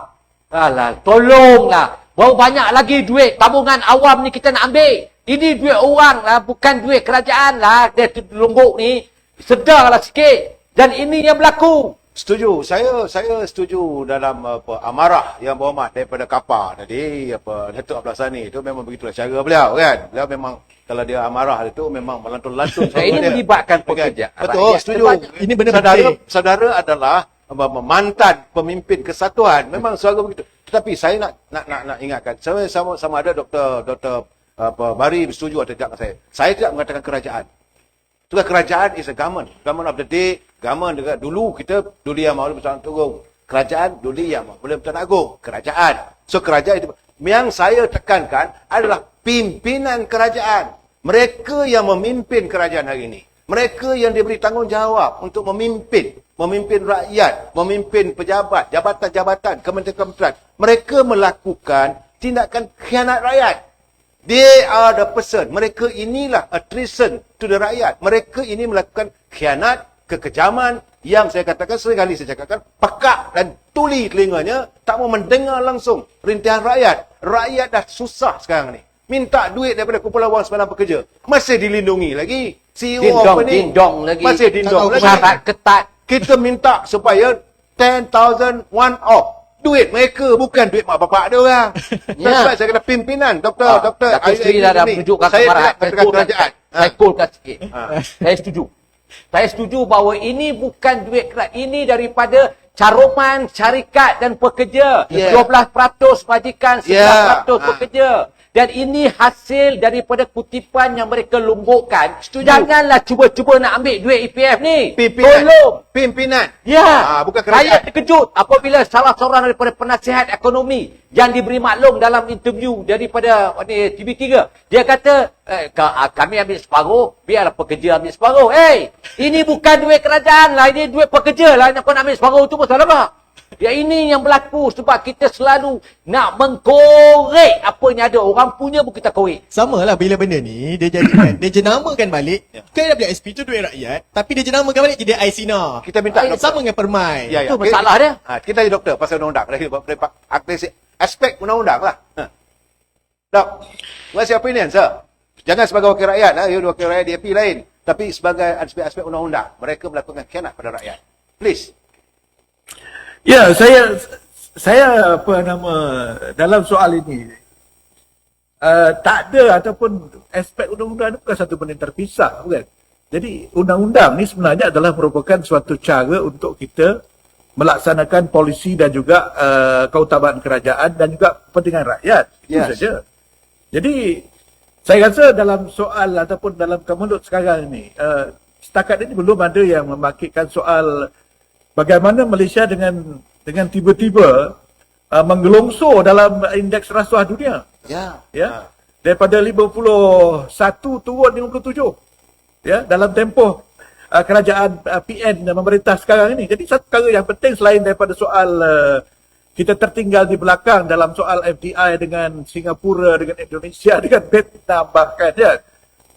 Alah, tolonglah. Baru banyak lagi duit tabungan awam ni kita nak ambil. Ini duit orang lah, bukan duit kerajaan lah. Dia longgok ni. Sedarlah sikit. Dan ini yang berlaku. Setuju. Saya setuju dalam amarah yang berhormat daripada KAPA tadi, Datuk Abdul Sani itu memang begitulah cara beliau kan. Beliau memang kalau dia amarah itu memang melantun-lantun. Ini melibatkan pekerja. Betul, setuju. Ini benda saudara adalah mantan pemimpin kesatuan. Memang suara begitu. Tetapi saya nak ingatkan, saya sama ada Dr. Bari setuju atau tidak dengan saya. Saya tidak mengatakan kerajaan. Tugas kerajaan is a government of the day. Government dekat dulu yang mahu Pertuan Agung. Kerajaan dulu yang mahu Pertuan Agung. Kerajaan. So kerajaan itu yang saya tekankan adalah pimpinan kerajaan. Mereka yang memimpin kerajaan hari ini. Mereka yang diberi tanggungjawab untuk memimpin rakyat, memimpin pejabat, jabatan-jabatan, kementerian-kementerian. Mereka melakukan tindakan khianat rakyat. They are the person. Mereka inilah a treason to the rakyat. Mereka ini melakukan khianat, kekejaman yang saya katakan seringkali saya cakapkan pekak dan tuli telinganya, tak mau mendengar langsung rintihan rakyat. Rakyat dah susah sekarang ni. Minta duit daripada kumpulan wang semalam pekerja. Masih dilindungi lagi. CEO apa ni? Dindong lagi. Masih dindong lagi. Syarat ketat. Kita minta supaya 10,000 one off. Duit mereka, bukan duit mak bapak dia orang. That's why saya kata pimpinan, Doktor Datuk Seri dah menunjukkan saya kemarahan. tidak katakan kerajaan. Saya coolkan sikit. Saya setuju. Saya setuju bahawa ini bukan duit kerajaan. Ini daripada caruman syarikat dan pekerja. 12% majikan, 11% pekerja. Dan ini hasil daripada kutipan yang mereka lumbukkan. Janganlah cuba-cuba nak ambil duit EPF ni. Tolong. Pimpinan. Ya. Bukan Saya kerajaan. terkejut apabila salah seorang daripada penasihat ekonomi yang diberi maklum dalam interview daripada TV3. Dia kata, kami ambil separuh, biarlah pekerja ambil separuh. Ini bukan duit kerajaan lah, ini duit pekerja lah. Kau nak ambil separuh tu pasal apa? Ya, ini yang berlaku sebab kita selalu nak mengkorek apa yang ada. Orang punya pun kita korek. Sama lah bila benda ni dia jadikan, dia jenamakan balik KWSP tu duit rakyat, tapi dia jenamakan balik jadi ICNA. Kita minta sama dengan permai. Itu masalah dia. Kita jadi doktor pasal undang-undang. Aspek undang-undang lah. Dok, what's your opinion, sir? Jangan sebagai wakil rakyat, you wakil rakyat DAP lain. Tapi sebagai aspek undang-undang, mereka melakukan khianat pada rakyat. Please. Ya, saya dalam soal ini tak ada ataupun aspek undang-undang itu bukan satu benda yang terpisah, bukan? Jadi undang-undang ni sebenarnya adalah merupakan suatu cara untuk kita melaksanakan polisi dan juga keutamaan kerajaan dan juga kepentingan rakyat. Itu saja. Jadi saya rasa dalam soal ataupun dalam kemulut sekarang ini, setakat ini belum ada yang membangkitkan soal bagaimana Malaysia dengan tiba-tiba menggelongsor dalam indeks rasuah dunia. Ya. Daripada 51 turun 57. Ya, dalam tempoh kerajaan PN memerintah sekarang ini. Jadi satu perkara yang penting selain daripada soal kita tertinggal di belakang dalam soal FDI dengan Singapura, dengan Indonesia, dengan Vietnam bahkan, ya.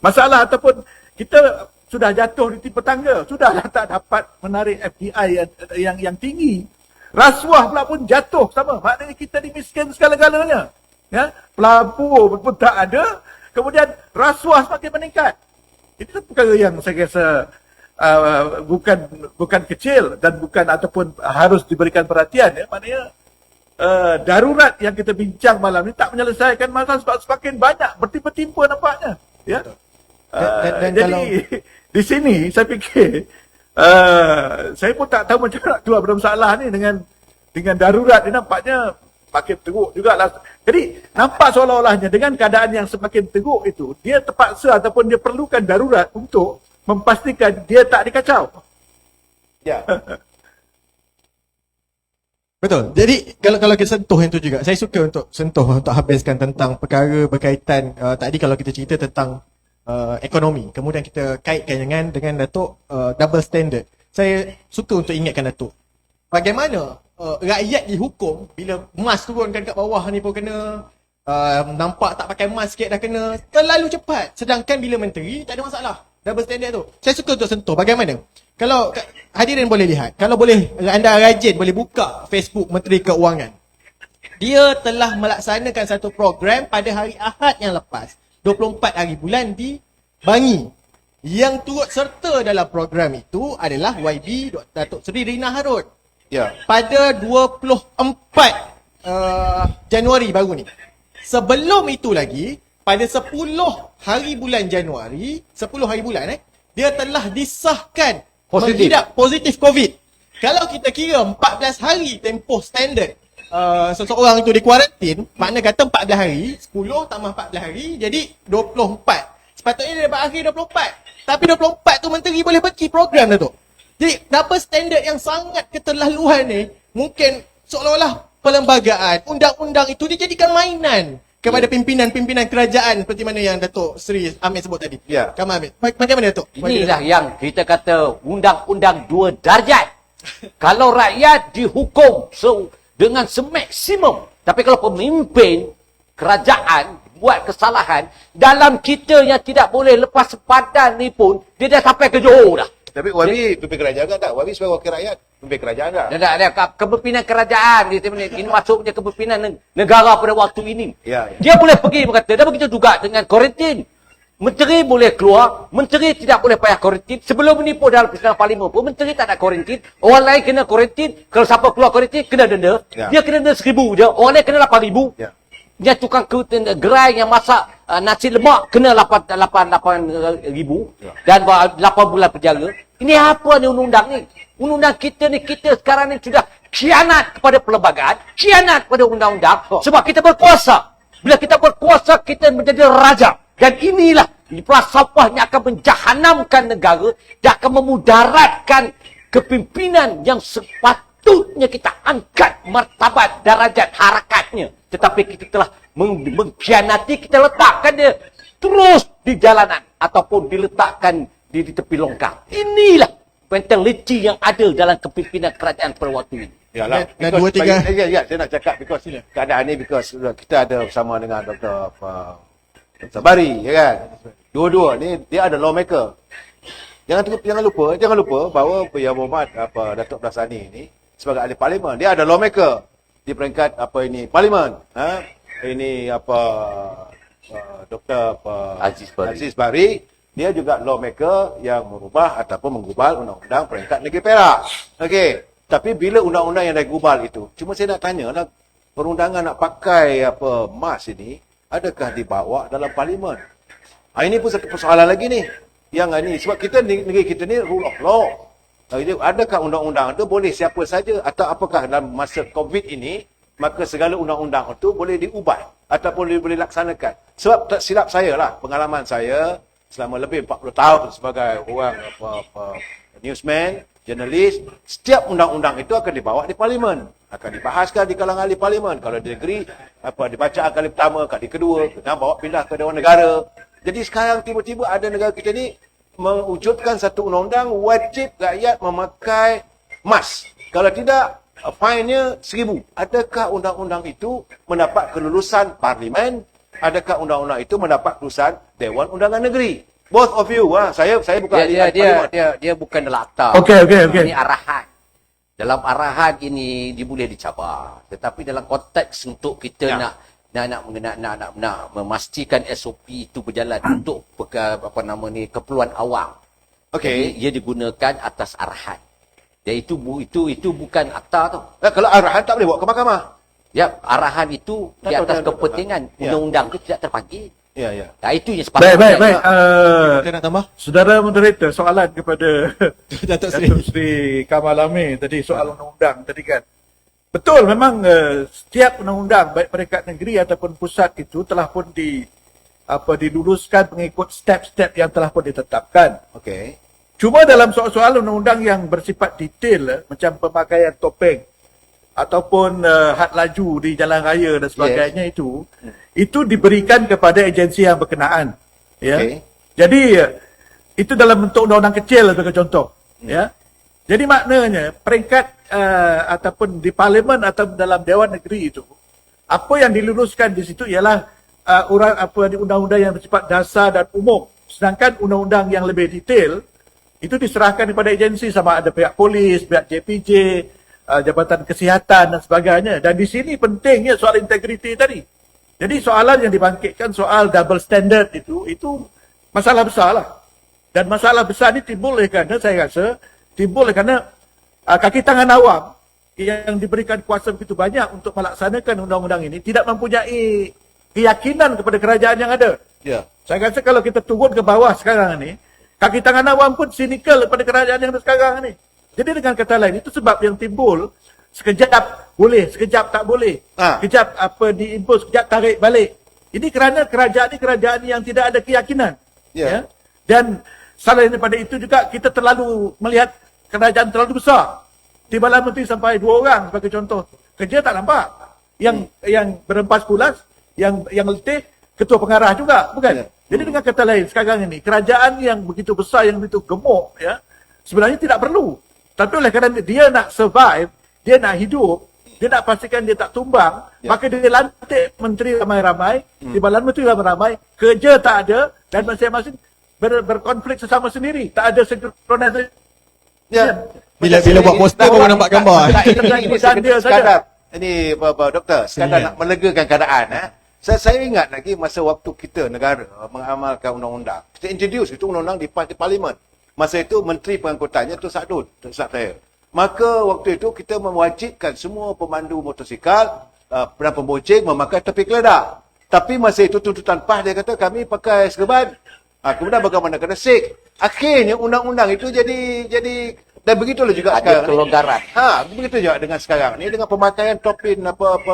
Masalah ataupun kita sudah jatuh di tipe tangga, sudah tak dapat menarik FDI yang tinggi. Rasuah pula pun jatuh sama. Maknanya kita dimiskin segala-galanya. Ya, pelabur pun tak ada. Kemudian rasuah semakin meningkat. Itu perkara yang saya rasa bukan kecil dan bukan ataupun harus diberikan perhatian. Ya. Maknanya darurat yang kita bincang malam ini tak menyelesaikan masalah sebab semakin banyak bertimpa-timpa nampaknya. Ya. Dan jadi kalau di sini saya fikir saya pun tak tahu macam nak keluar dari masalah ni dengan darurat ni nampaknya makin teruk jugalah. Jadi nampak seolah-olahnya dengan keadaan yang semakin teruk itu dia terpaksa ataupun dia perlukan darurat untuk memastikan dia tak dikacau. Ya. Betul. Jadi kalau kita sentuh yang tu juga, saya suka untuk sentuh untuk habiskan tentang perkara berkaitan tadi kalau kita cerita tentang ekonomi, kemudian kita kaitkan dengan Datuk double standard. Saya suka untuk ingatkan Datuk bagaimana rakyat dihukum bila mas turunkan kat bawah ni pun kena, nampak tak pakai mask sikit dah kena, terlalu cepat. Sedangkan bila menteri tak ada masalah. Double standard tu. Saya suka untuk sentuh bagaimana. Kalau hadirin boleh lihat, kalau boleh anda rajin boleh buka Facebook Menteri Keuangan. Dia telah melaksanakan satu program pada hari Ahad yang lepas, 24 hari bulan di Bangi. Yang turut serta dalam program itu adalah YB Datuk Seri Rina Harun. Ya. Pada 24 Januari baru ni. Sebelum itu lagi, pada 10 hari bulan Januari, 10 hari bulan dia telah disahkan menghidap positif COVID. Kalau kita kira 14 hari tempoh standard seseorang itu di kuarantin, makna kata 14 hari, 10 tambah 14 hari, jadi 24. Sepatutnya dia dapat akhir 24. Tapi 24 tu menteri boleh pergi program dah tu. Jadi double standard yang sangat keterlaluan ni, mungkin seolah-olah perlembagaan, undang-undang itu dijadikan mainan kepada pimpinan-pimpinan kerajaan seperti mana yang Datuk Seri Ahmed sebut tadi. Ya. Kamal Ahmed. Bagaimana Datuk? Inilah yang kita kata undang-undang 2 darjat. Kalau rakyat dihukum dengan semaksimum, tapi kalau pemimpin kerajaan buat kesalahan, dalam kita yang tidak boleh lepas sepadan ni pun, dia dah sampai ke Johor dah. Tapi Wabi pimpin kerajaan kan tak? Wabi sebagai wakil rakyat pimpin kerajaan tak? Ada kepimpinan kerajaan ini masuknya kepimpinan negara pada waktu ini. Ya. Dia boleh pergi berkata, dan begitu juga dengan kuarantin. Menteri boleh keluar, menteri tidak boleh payah kuarantin. Sebelum ini pun dalam persidangan parlimen pun menteri tak ada kuarantin, orang lain kena kuarantin. Kalau siapa keluar kuarantin kena denda. Ya. Dia kena denda 1,000 je, orang lain kena 8,000. Ya. Dia tukang gerai yang masak nasi lemak kena 8,000 dan 8 bulan penjara. Ini apa ni undang-undang ni? Undang-undang kita ni, kita sekarang ni sudah khianat kepada perlembagaan, khianat kepada undang-undang sebab kita berkuasa. Bila kita berkuasa, kita menjadi raja. Dan inilah falsafahnya akan menjahanamkan negara dan akan memudaratkan kepimpinan yang sepatutnya kita angkat martabat darajat harakatnya. Tetapi kita telah mengkhianati, kita letakkan dia terus di jalanan ataupun diletakkan di tepi longkang. Inilah mentaliti yang ada dalam kepimpinan kerajaan pada waktu ini. Yalah. Dan 2-3 Saya nak cakap because keadaan ni because kita ada bersama dengan Dr. Bari, ya kan? Dua-dua ni dia ada lawmaker. Jangan lupa bahawa Yang Berhormat Datuk Abdullah ni sebagai ahli parlimen, dia ada lawmaker di peringkat parlimen. Ini Dr. Aziz Bari, dia juga lawmaker yang merubah ataupun menggubal undang-undang peringkat negeri Perak. Okey. Tapi bila undang-undang yang dah gubal itu, cuma saya nak tanya lah, perundangan nak pakai mas ini, adakah dibawa dalam parlimen? Ini pun satu persoalan lagi ni. Yang ini, sebab kita negeri kita ni rule of law. Adakah undang-undang itu boleh siapa saja, atau apakah dalam masa COVID ini, maka segala undang-undang itu boleh diubah ataupun boleh laksanakan. Sebab tak silap saya lah, pengalaman saya selama lebih 40 tahun sebagai orang newsman, jurnalis, setiap undang-undang itu akan dibawa di parlimen, akan dibahaskan di kalangan ahli parlimen. Kalau di negeri dibaca kali pertama, kali kedua, kena bawa pindah ke Dewan Negara. Jadi sekarang tiba-tiba ada negara kita ni mewujudkan satu undang-undang wajib rakyat memakai mask. Kalau tidak, fine-nya 1,000. Adakah undang-undang itu mendapat kelulusan parlimen? Adakah undang-undang itu mendapat kelulusan Dewan Undangan Negeri? Both of you, saya bukan ahli parlimen. Dia bukan dalam akta. Okey. Ini arahan. Dalam arahan ini dia boleh dicabar. Tetapi dalam konteks untuk kita nak memastikan SOP itu berjalan untuk keperluan awam. Okey. Jadi, ia digunakan atas arahan. Dan itu bukan akta tu. Kalau arahan tak boleh bawa ke mahkamah. Ya, arahan itu di atas kepentingan undang-undang itu tidak terpanggil. Ya. Nah, itu yang sepatutnya. Baik. kita nak tambah? Saudara moderator, soalan kepada Datuk Seri. Datuk Seri Kamal Amir tadi soal undang-undang tadi kan. Betul, memang setiap undang-undang baik peringkat negeri ataupun pusat itu telah pun diluluskan mengikut step-step yang telah pun ditetapkan. Okey. Cuma dalam soal-soal undang-undang yang bersifat detail macam pemakaian topeng ataupun had laju di jalan raya dan sebagainya itu diberikan kepada agensi yang berkenaan. Ya. Okey. Jadi itu dalam bentuk undang-undang kecil sebagai contoh. Ya. Jadi maknanya peringkat ataupun di parlimen atau dalam Dewan Negeri itu, apa yang diluruskan di situ ialah undang-undang yang bersifat dasar dan umum. Sedangkan undang-undang yang lebih detail itu diserahkan kepada agensi, sama ada pihak polis, pihak JPJ, Jabatan Kesihatan dan sebagainya. Dan di sini pentingnya soal integriti tadi. Jadi soalan yang dibangkitkan soal double standard itu masalah besar lah. Dan masalah besar ini timbul kerana saya rasa kerana kaki tangan awam yang diberikan kuasa begitu banyak untuk melaksanakan undang-undang ini tidak mempunyai keyakinan kepada kerajaan yang ada. Ya. Saya rasa kalau kita turun ke bawah sekarang ni, kaki tangan awam pun sinikal kepada kerajaan yang ada sekarang ni. Jadi dengan kata lain, itu sebab yang timbul sekejap boleh, sekejap tak boleh. Sekejap diimpos, sekejap tarik balik. Ini kerana kerajaan ni kerajaan yang tidak ada keyakinan. Ya. Dan selain daripada itu juga kita terlalu melihat kerajaan terlalu besar. Timbalan menteri sampai 2 orang sebagai contoh. Kerja tak nampak. Yang berempas pulas, yang letih, ketua pengarah juga, bukan? Jadi dengan kata lain, sekarang ini kerajaan yang begitu besar, yang begitu gemuk, ya, sebenarnya tidak perlu. Tapi oleh kerana dia nak survive, dia nak hidup, dia nak pastikan dia tak tumbang, maka dia lantik menteri ramai-ramai, timbalan menteri ramai-ramai, kerja tak ada, dan masing-masing berkonflik sesama sendiri. Tak ada sinkronisasi. Ya. Bila buat poster baru nampak gambar. Ini sekadar ini doktor, sekadar nak melegakan keadaan. Saya ingat lagi masa waktu kita negara mengamalkan undang-undang. Kita introduce itu undang-undang di parlimen. Masa itu menteri pengangkutannya tu Sadun, tak saya. Maka waktu itu kita mewajibkan semua pemandu motosikal dan pembonceng memakai tepi keledar. Tapi masa itu tuntutan PAS dia kata kami pakai serban. Kemudian bagaimana kena sik. Akhirnya undang-undang itu jadi dan begitulah juga ada kelonggaran. Begitu juga dengan sekarang ni, dengan pemakaian topin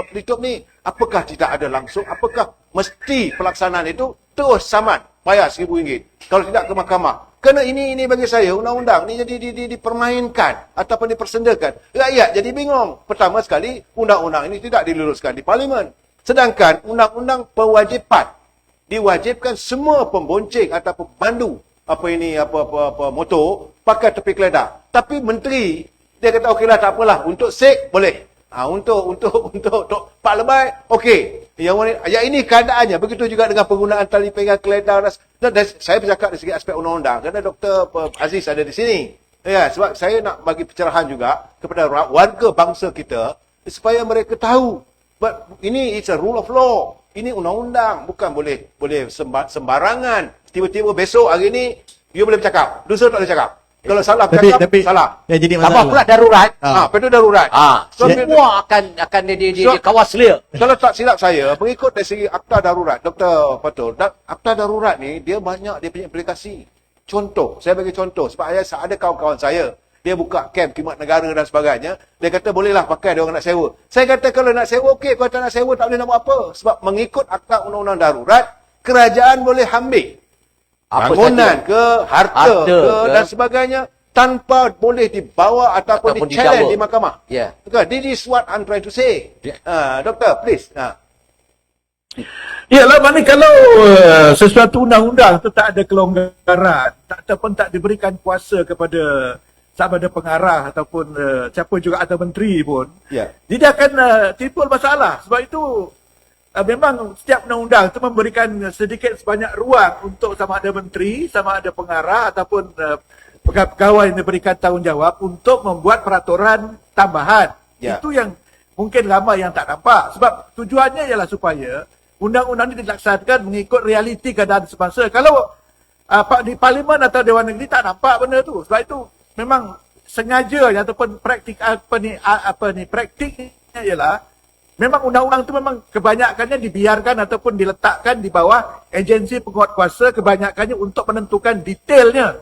pelitup ni, apakah tidak ada langsung, apakah mesti pelaksanaan itu terus saman bayar RM1,000 kalau tidak ke mahkamah. Kerana ini bagi saya undang-undang ni jadi dipermainkan ataupun dipersendakan. Rakyat jadi bingung. Pertama sekali, undang-undang ini tidak diluruskan di parlimen. Sedangkan undang-undang pewajipan diwajibkan semua pembonceng ataupun pemandu motor pakai tepi keledar. Tapi menteri dia kata okeylah tak apalah, untuk sek boleh. Untuk Pak Lebay okey. Yang ini keadaannya. Begitu juga dengan penggunaan tali pinggang keledar dan saya bercakap dari segi aspek undang-undang kerana Dr. Aziz ada di sini. Ya, sebab saya nak bagi pencerahan juga kepada warga bangsa kita supaya mereka tahu ini it's a rule of law. Ini undang-undang, bukan boleh sembarangan. Tiba-tiba besok hari ni you boleh bercakap, lusa tak boleh cakap. Kalau salah bercakap, salah. Ya jadi Apa masalah. pula darurat? Perlu darurat. So, semua akan dikawas clear. Kalau tak silap saya, mengikut dari segi akta darurat, Dr. Fatul, akta darurat ni dia banyak dia punya implikasi. Contoh, saya bagi contoh sebab ada kawan-kawan saya, dia buka kamp khidmat negara dan sebagainya, dia kata bolehlah pakai dia orang nak sewa. Saya kata kalau nak sewa okey, kalau tak nak sewa tak boleh nak buat apa. Sebab mengikut akta undang-undang darurat, kerajaan boleh ambil bangunan ke, harta ke dan sebagainya tanpa boleh dibawa ataupun di-challenge di mahkamah. Ya. This is what I'm trying to say. Doktor, please. Yalah, mana kalau sesuatu undang-undang tu tak ada kelonggaran, ataupun tak diberikan kuasa kepada sama ada pengarah ataupun siapa juga atau menteri pun, dia akan timbul masalah. Sebab itu memang setiap undang-undang itu memberikan sedikit sebanyak ruang untuk sama ada menteri, sama ada pengarah ataupun pegawai yang diberikan tanggungjawab untuk membuat peraturan tambahan. Itu yang mungkin ramai yang tak nampak. Sebab tujuannya ialah supaya undang-undang ini dilaksanakan mengikut realiti keadaan semasa. Kalau di parlimen atau Dewan Negeri tak nampak benda tu. Sebab itu memang sengaja ataupun praktiknya ialah memang undang-undang itu memang kebanyakannya dibiarkan ataupun diletakkan di bawah agensi penguat kuasa, kebanyakannya untuk menentukan detailnya.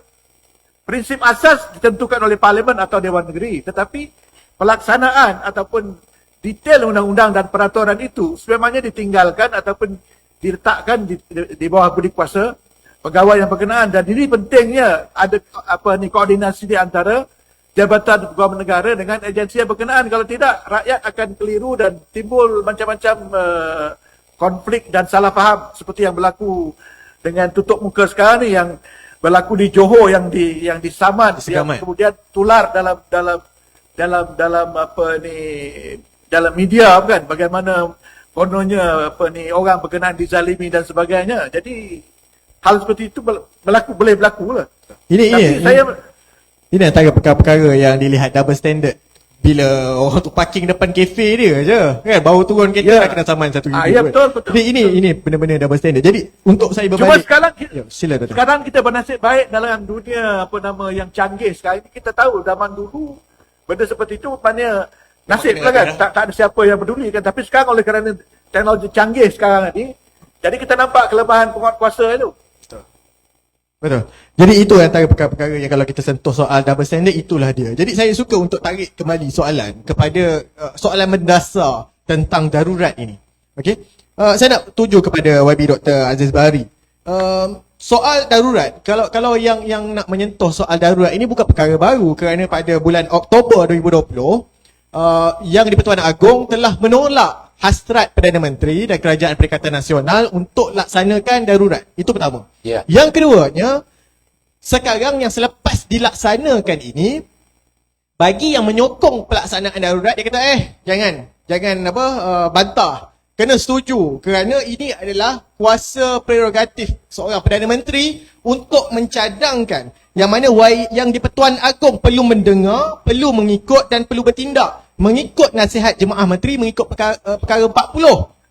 Prinsip asas ditentukan oleh parlimen atau Dewan Negeri, tetapi pelaksanaan ataupun detail undang-undang dan peraturan itu sebenarnya ditinggalkan ataupun diletakkan di bawah budi kuasa pegawai yang berkenaan. Dan ini pentingnya ada koordinasi di antara Jabatan Pegawai Negara dengan agensi yang berkenaan. Kalau tidak, rakyat akan keliru dan timbul macam-macam konflik dan salah faham seperti yang berlaku dengan tutup muka sekarang ni, yang berlaku di Johor, yang di Saman, yang kemudian tular dalam media kan, bagaimana kononnya orang berkenaan dizalimi dan sebagainya. Jadi hal seperti itu boleh berlaku lah. Ini antara perkara-perkara yang dilihat double standard. Bila orang tu parking depan kafe dia je, kan, baru turun kereta dah kena saman RM1,000. Ya, betul. Jadi ini benar-benar double standard. Jadi untuk saya berbalik, cuma sekarang sekarang kita bernasib baik dalam dunia yang canggih sekarang ini. Kita tahu zaman dulu benda seperti itu maknanya nasib lah kan, tak ada siapa yang peduli kan. Tapi sekarang oleh kerana teknologi canggih sekarang ni, jadi kita nampak kelemahan penguatkuasa itu. Betul. Jadi itu antara perkara-perkara yang kalau kita sentuh soal double standard, itulah dia. Jadi saya suka untuk tarik kembali soalan kepada soalan mendasar tentang darurat ini. Okey. Saya nak tuju kepada YB Dr. Aziz Bahari. Soal darurat, kalau yang nak menyentuh soal darurat ini bukan perkara baru, kerana pada bulan Oktober 2020 yang di-Pertuan Agong telah menolak hasrat Perdana Menteri dan Kerajaan Perikatan Nasional untuk laksanakan darurat. Itu pertama. Yang keduanya, sekarang yang selepas dilaksanakan ini, bagi yang menyokong pelaksanaan darurat, dia kata jangan bantah. Kena setuju kerana ini adalah kuasa prerogatif seorang Perdana Menteri untuk mencadangkan yang mana yang di-Pertuan Agong perlu mendengar, perlu mengikut dan perlu bertindak mengikut nasihat Jemaah Menteri, mengikut perkara 40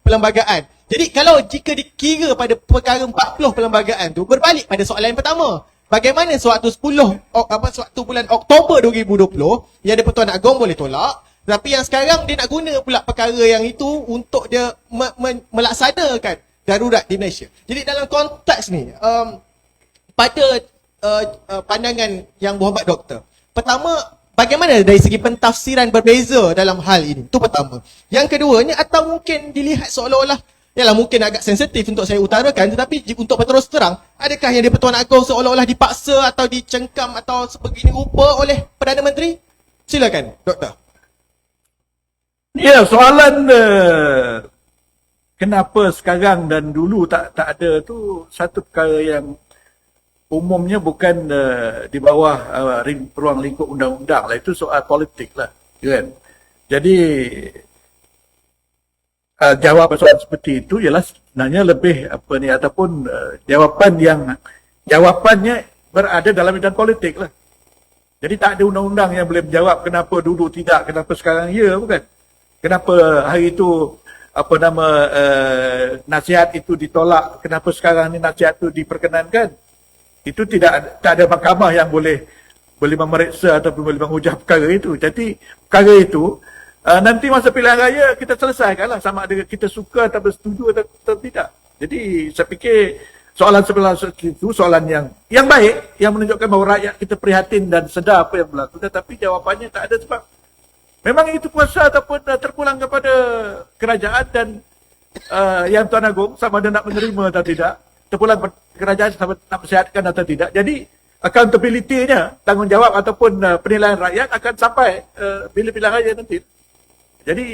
perlembagaan. Jadi jika dikira pada perkara 40 perlembagaan tu, berbalik pada soalan yang pertama. Bagaimana sewaktu bulan Oktober 2020 yang di-Pertuan Agong boleh tolak, tapi yang sekarang dia nak guna pula perkara yang itu untuk dia melaksanakan darurat di Malaysia. Jadi dalam konteks ni, pada pandangan yang berhormat doktor, pertama, bagaimana dari segi pentafsiran berbeza dalam hal ini? Itu pertama. Yang keduanya, atau mungkin dilihat seolah-olah, yalah mungkin agak sensitif untuk saya utarakan, tetapi untuk berterus terang, adakah yang di-Pertuan Agong seolah-olah dipaksa atau dicengkam atau sebegini rupa oleh Perdana Menteri? Silakan, Doktor. Ya, soalan kenapa sekarang dan dulu tak ada tu satu perkara yang umumnya bukan di bawah ruang lingkup undang-undang lah. Itu soal politik lah, kan? Jadi jawab soalan seperti itu ialah sebenarnya lebih ataupun jawapannya berada dalam medan politik lah. Jadi tak ada undang-undang yang boleh menjawab kenapa dulu tidak, kenapa sekarang ya, bukan? Kenapa hari itu nasihat itu ditolak, kenapa sekarang ni nasihat itu diperkenankan? Itu tak ada mahkamah yang boleh memeriksa ataupun boleh menghujah perkara itu. Jadi perkara itu nanti masa pilihan raya kita selesaikanlah, sama ada kita suka atau bersetuju atau tidak. Jadi saya fikir soalan itu soalan yang baik, yang menunjukkan bahawa rakyat kita prihatin dan sedar apa yang berlaku, tetapi jawapannya tak ada, sebab memang itu kuasa ataupun terpulang kepada kerajaan dan yang Tuan Agong sama ada nak menerima atau tidak, terpulang kerajaan sama nak persihatkan atau tidak. Jadi accountability-nya, tanggungjawab ataupun penilaian rakyat akan sampai bila pilihan raya nanti. Jadi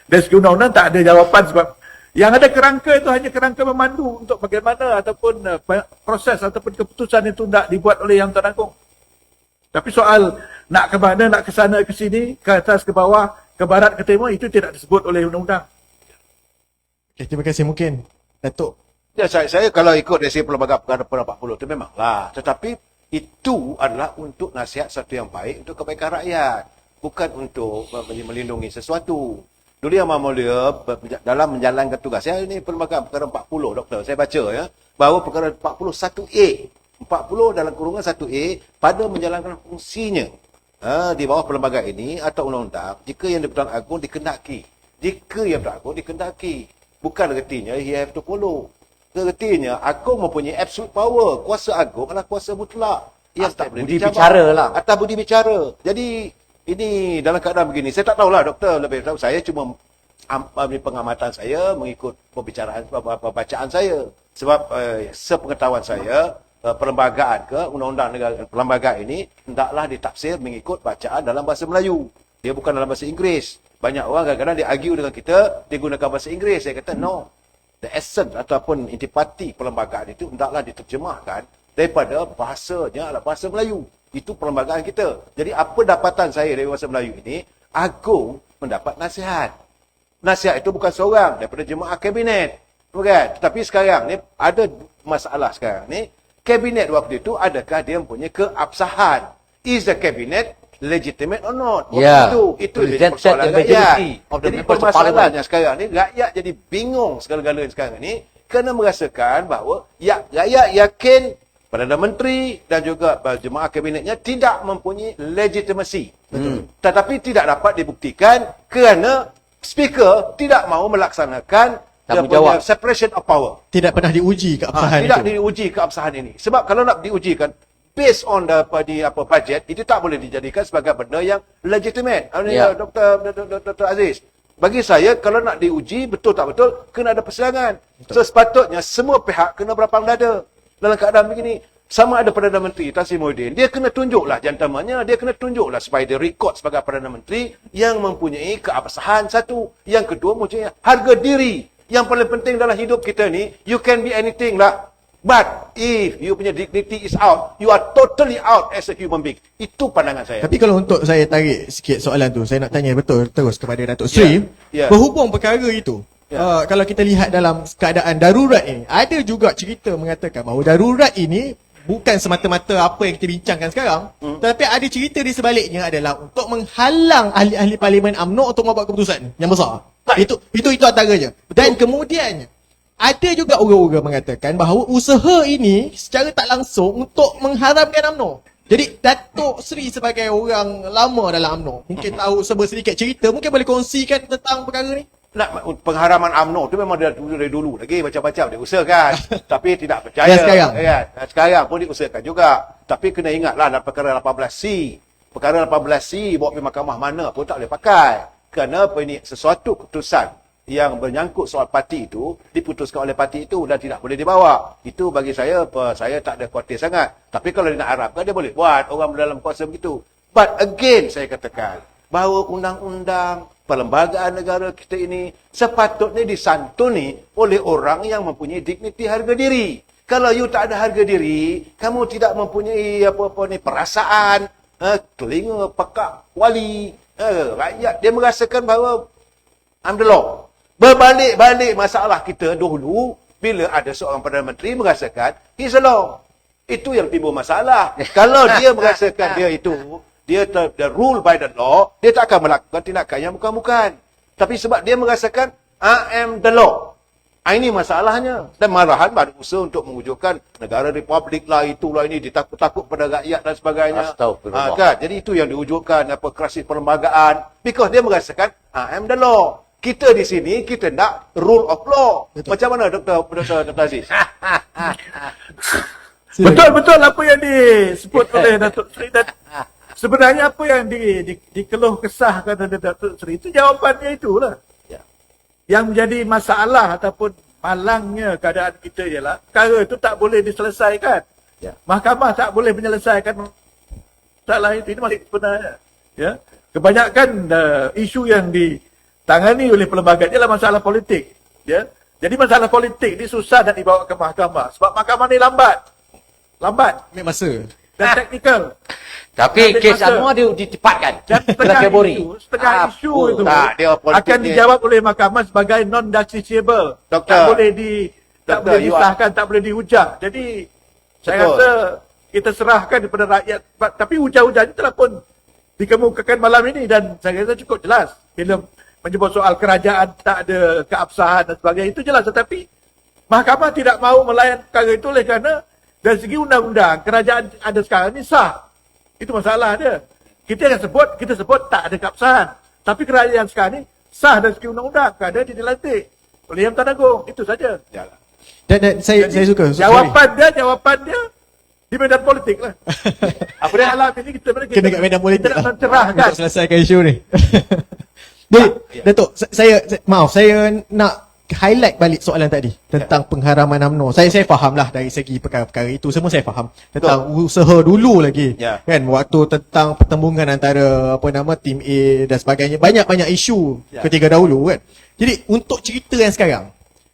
dari segi undang-undang tak ada jawapan, sebab yang ada kerangka itu hanya kerangka memandu untuk bagaimana ataupun proses ataupun keputusan itu nak dibuat oleh Yang Tuan Agong. Tapi soal nak ke mana, nak ke sana, ke sini, ke atas, ke bawah, ke barat, ke timur, itu tidak disebut oleh undang-undang. Okay, terima kasih. Mungkin Datuk. Ya, saya kalau ikut dari segi Perlembagaan Perkara 40 itu memanglah. Tetapi itu adalah untuk nasihat satu yang baik untuk kebaikan rakyat. Bukan untuk melindungi sesuatu. Dulu Yang Maha Mulia dalam menjalankan tugas. Saya ini Perlembagaan Perkara 40, Doktor. Saya baca ya. Bahawa perkara 40 1A. 40 dalam kurungan 1A pada menjalankan fungsinya di bawah perlembagaan ini atau undang-undang, jika yang di-Pertuan Agong dikendaki. Jika yang di-Pertuan Agong dikendaki. Bukan ertinya he have to follow. Ertinya Agong mempunyai absolute power. Kuasa Agong adalah kuasa mutlak. Yang tak boleh bicara lah. Atas budi bicara. Jadi ini dalam keadaan begini, saya tak tahulah Doktor, lebih tahu saya cuma pengamatan saya mengikut pembicaraan, bacaan saya. Sebab sepengetahuan saya, perlembagaan ke undang-undang negara perlembagaan ini hendaklah ditafsir mengikut bacaan dalam bahasa Melayu. Dia bukan dalam bahasa Inggeris. Banyak orang kadang-kadang dia argue dengan kita, dia gunakan bahasa Inggeris. Saya kata no. The essence ataupun intipati perlembagaan itu hendaklah diterjemahkan daripada bahasanya adalah bahasa Melayu. Itu perlembagaan kita. Jadi apa dapatan saya dari bahasa Melayu ini? Agung mendapat nasihat. Nasihat itu bukan seorang daripada jemaah kabinet. Bukan? Tetapi sekarang ni ada masalah sekarang ni. Kabinet waktu itu, adakah dia mempunyai keabsahan? Is the cabinet legitimate or not? Ya. Itu jadi Presented persoalan the rakyat. majority of the Jadi members of permasalahannya sekarang ni, rakyat jadi bingung segala-galanya sekarang ni kerana merasakan bahawa rakyat yakin Perdana Menteri dan juga jemaah kabinetnya tidak mempunyai legitimasi. Tetapi tidak dapat dibuktikan kerana speaker tidak mahu melaksanakan dia punya separation of power. Tidak pernah diuji keabsahan Tidak itu. diuji keabsahan ini. Sebab kalau nak diujikan based on budget, itu tak boleh dijadikan sebagai benda yang legitimate. Dr. Aziz, bagi saya kalau nak diuji betul tak betul kena ada persidangan. So sepatutnya semua pihak kena berlapang dada. Dalam keadaan begini, sama ada Perdana Menteri Tan Sri Muhyiddin, dia kena tunjuklah gentlemannya, dia kena tunjuklah supaya dia rekod sebagai Perdana Menteri yang mempunyai keabsahan satu. Yang kedua, mempunyai harga diri. Yang paling penting dalam hidup kita ni, you can be anything lah. But if you punya dignity is out, you are totally out as a human being. Itu pandangan saya. Tapi kalau untuk saya tarik sikit soalan tu, saya nak tanya betul terus kepada Datuk Sri. Berhubung perkara itu, kalau kita lihat dalam keadaan darurat ini, ada juga cerita mengatakan bahawa darurat ini bukan semata-mata apa yang kita bincangkan sekarang, tetapi ada cerita di sebaliknya adalah untuk menghalang ahli-ahli parlimen UMNO untuk membuat keputusan yang besar. Itu antaranya. Dan kemudiannya ada juga orang-orang mengatakan bahawa usaha ini secara tak langsung untuk mengharamkan UMNO. Jadi Datuk Sri sebagai orang lama dalam UMNO, mungkin tahu sedikit cerita, mungkin boleh kongsikan tentang perkara ni? Pengharaman UMNO tu memang dari dulu lagi macam-macam diusahakan. Tapi tidak percaya. Dan sekarang? Sekarang pun diusahakan juga. Tapi kena ingatlah dalam perkara 18C. Perkara 18C bawa pergi mahkamah mana pun tak boleh pakai. Kerana ini sesuatu keputusan yang menyangkut soal parti itu diputuskan oleh parti itu dan tidak boleh dibawa. Itu bagi saya tak ada khawatir sangat. Tapi kalau dia nak harapkan, dia boleh buat orang dalam kuasa begitu. But again saya katakan bahawa undang-undang perlembagaan negara kita ini sepatutnya disantuni oleh orang yang mempunyai dignity harga diri. Kalau you tak ada harga diri, kamu tidak mempunyai perasaan, telinga pekak wali, rakyat dia merasakan bahawa I'm the law. Berbalik-balik masalah kita dulu bila ada seorang Perdana Menteri merasakan he's the law. Itu yang timbul masalah. Kalau dia merasakan dia rule by the law, dia tak akan melakukan tindakan yang bukan-bukan. Tapi sebab dia merasakan I am the law. Ini masalahnya. Dan malahan baru usaha untuk mewujudkan negara republik lah, itulah ini, ditakut-takut pada rakyat dan sebagainya. Astagfirullah. Kan? Jadi itu yang diwujudkan krisis perlembagaan. Because dia merasakan I am the law. Kita di sini, kita nak rule of law. Betul. Macam mana Dr. Aziz? Betul-betul apa yang disebut oleh Datuk Seri. Dan sebenarnya apa yang dikeluh kesahkan oleh Datuk Seri itu jawapannya itulah. Yang menjadi masalah ataupun malangnya keadaan kita ialah perkara itu tak boleh diselesaikan. Mahkamah tak boleh menyelesaikan masalah itu. Ini masih sebenarnya. Kebanyakan isu yang ditangani oleh perlembagaan ialah masalah politik. Jadi masalah politik ini susah dan dibawa ke mahkamah. Sebab mahkamah ni lambat. Ambil masa. Dan teknikal. Tapi kes semua ditempatkan. Dan setengah isu itu akan dijawab oleh mahkamah sebagai non-justiciable. Tak boleh disahkan, tak boleh dihujah. Jadi saya rasa kita serahkan kepada rakyat. Tapi hujah-hujah itu telah pun dikemukakan malam ini dan saya rasa cukup jelas. Bila menyebut soal kerajaan tak ada keabsahan dan sebagainya, itu jelas. Tetapi mahkamah tidak mahu melayan perkara itu oleh kerana dari segi undang-undang kerajaan ada sekarang ini sah. Itu masalah dia. Kita sebut tak ada keabsahan. Tapi kerajaan sekarang ni sah dari segi undang-undang kerana dia dilantik oleh Yang Tan Agong. Itu saja. Dan saya suka. Jawapan dia di medan politik lah. Apa dia alam ini kita kena kat medan politik kita lah. mencerahkan. Untuk selesaikan isu ni. Jadi, Datuk, saya nak highlight balik soalan tadi tentang pengharaman UMNO. Saya faham lah dari segi perkara-perkara itu semua saya faham. Tentang usaha dulu lagi. Ya. Kan waktu tentang pertembungan antara tim A dan sebagainya. Banyak-banyak isu ketika dahulu kan. Jadi untuk cerita yang sekarang,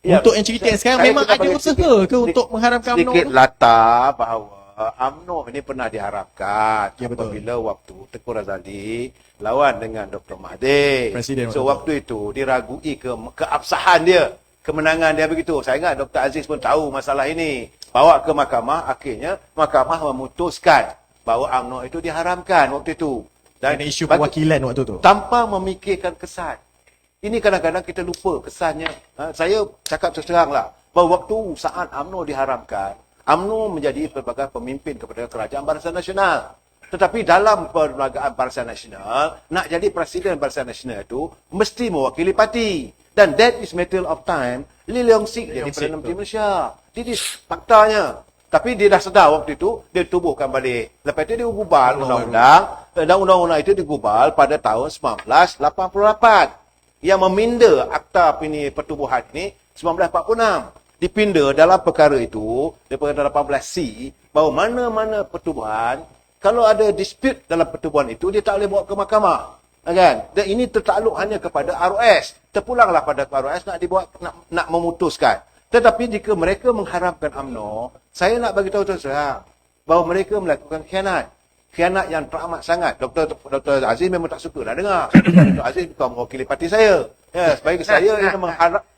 untuk yang cerita yang sekarang Saya memang kena ada bagi usaha sedikit- ke untuk mengharamkan UMNO sedikit tu? latar bahawa UMNO ini pernah diharapkan Ya, betul. apabila waktu Tengku Razali lawan dengan Dr. Mahathir. Presiden So waktu waktu itu diragui keabsahan dia, kemenangan dia begitu. Saya ingat Dr. Aziz pun tahu masalah ini. Bawa ke mahkamah, akhirnya mahkamah memutuskan bahawa UMNO itu diharamkan waktu itu. Dan isu bagi- perwakilan waktu tu. tanpa memikirkan kesan. Ini kadang-kadang kita lupa kesannya. Saya cakap terus terang lah, bahawa waktu saat UMNO diharamkan, UMNO menjadi pelbagai pemimpin kepada Kerajaan Barisan Nasional. Tetapi dalam perlembagaan Barisan Nasional, nak jadi Presiden Barisan Nasional itu mesti mewakili parti. Dan that is matter of time, Lee Leong Sik jadi Perdana Menteri Malaysia. Ini faktanya. Tapi dia dah sedar waktu itu, dia tubuhkan balik. Lepas itu dia gubal undang-undang, dan undang-undang itu digubal pada tahun 1988. Yang meminda akta pertubuhan ini 1946. Dipinda dalam perkara itu, daripada 18C, bahawa mana-mana pertubuhan, kalau ada dispute dalam pertubuhan itu, dia tak boleh bawa ke mahkamah. Kan? Dan ini tertakluk hanya kepada ROS. Terpulanglah pada ROS nak memutuskan. Tetapi jika mereka mengharapkan UMNO, saya nak bagi tahu terus terang bahawa mereka melakukan khianat. Khianat yang teramat sangat. Dr. Aziz memang tak suka nak dengar. Dr. Aziz bukan mewakili parti saya. Ya, sebagai saya yang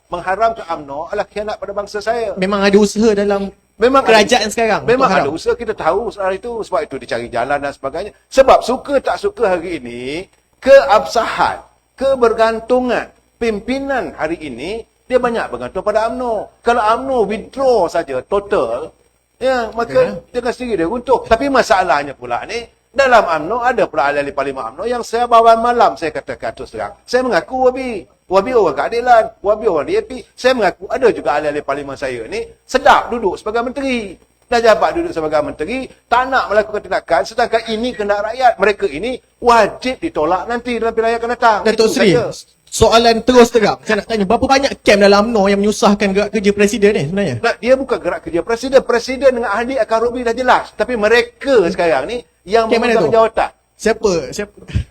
mengharamkan UMNO adalah khianat pada bangsa saya. Memang ada usaha dalam Memang kerajaan sekarang. Memang untuk ada haram. usaha, kita tahu soal itu. Sebab itu dicari jalan dan sebagainya. Sebab suka tak suka hari ini, keabsahan, kebergantungan pimpinan hari ini, dia banyak bergantung pada UMNO. Kalau UMNO withdraw saja total, ya, maka dengan sendiri dia runtuh. Tapi masalahnya pula ni, dalam UMNO ada pula ahli-ahli parlimen UMNO yang saya bawa malam, saya katakan terus terang. Saya mengaku Wabi orang keadilan, Wabi orang DAP. Saya mengaku ada juga ahli-ahli parlimen saya ni sedap duduk sebagai menteri. Dah jabat duduk sebagai menteri, tak nak melakukan tindakan, sedangkan ini kena rakyat. Mereka ini wajib ditolak nanti dalam pilihan akan datang. Datuk Itu Seri, saja. soalan terus terang. Saya nak tanya, berapa banyak camp dalam UMNO yang menyusahkan gerak kerja presiden ni sebenarnya? Nah, dia bukan gerak kerja presiden. Presiden dengan ahli akar rubi dah jelas. Tapi mereka sekarang ni yang Camp mana memegang tu? jawatan. Siapa?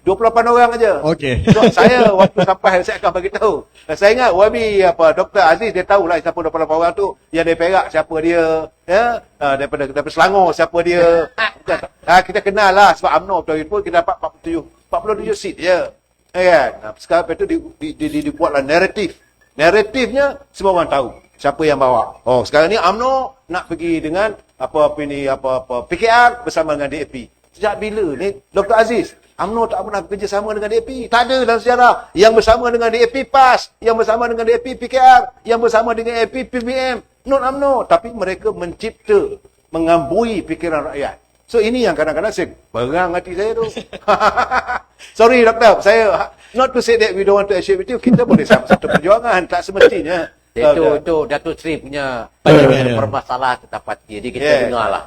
28 orang aja. Okey. So, saya waktu sampai saya akan bagi tahu. Dan saya ingat Wabi Dr. Aziz dia tahulah siapa 28 orang tu. Yang dari Perak siapa dia, ya. Daripada Selangor siapa dia. Bukan. Kita kenal lah sebab UMNO betul pun kita dapat 47 seat je. Kan? Sekarang itu dibuatlah naratif. Naratifnya semua orang tahu siapa yang bawa. Oh, sekarang ni UMNO nak pergi dengan PKR bersama dengan DAP. Sejak bila ni Dr. Aziz, UMNO tak pernah bekerjasama dengan DAP. Tak ada dalam sejarah. Yang bersama dengan DAP PAS, yang bersama dengan DAP PKR, yang bersama dengan DAP PBM, non UMNO. Tapi mereka mencipta, mengambui fikiran rakyat. So ini yang kadang-kadang saya berang hati saya tu. Sorry doktor, saya not to say that we don't want to associate with you. Kita boleh sama satu perjuangan, tak semestinya. Itu Datuk Seri punya Pandangan. permasalahan tentang parti. Jadi kita Yes. dengar lah.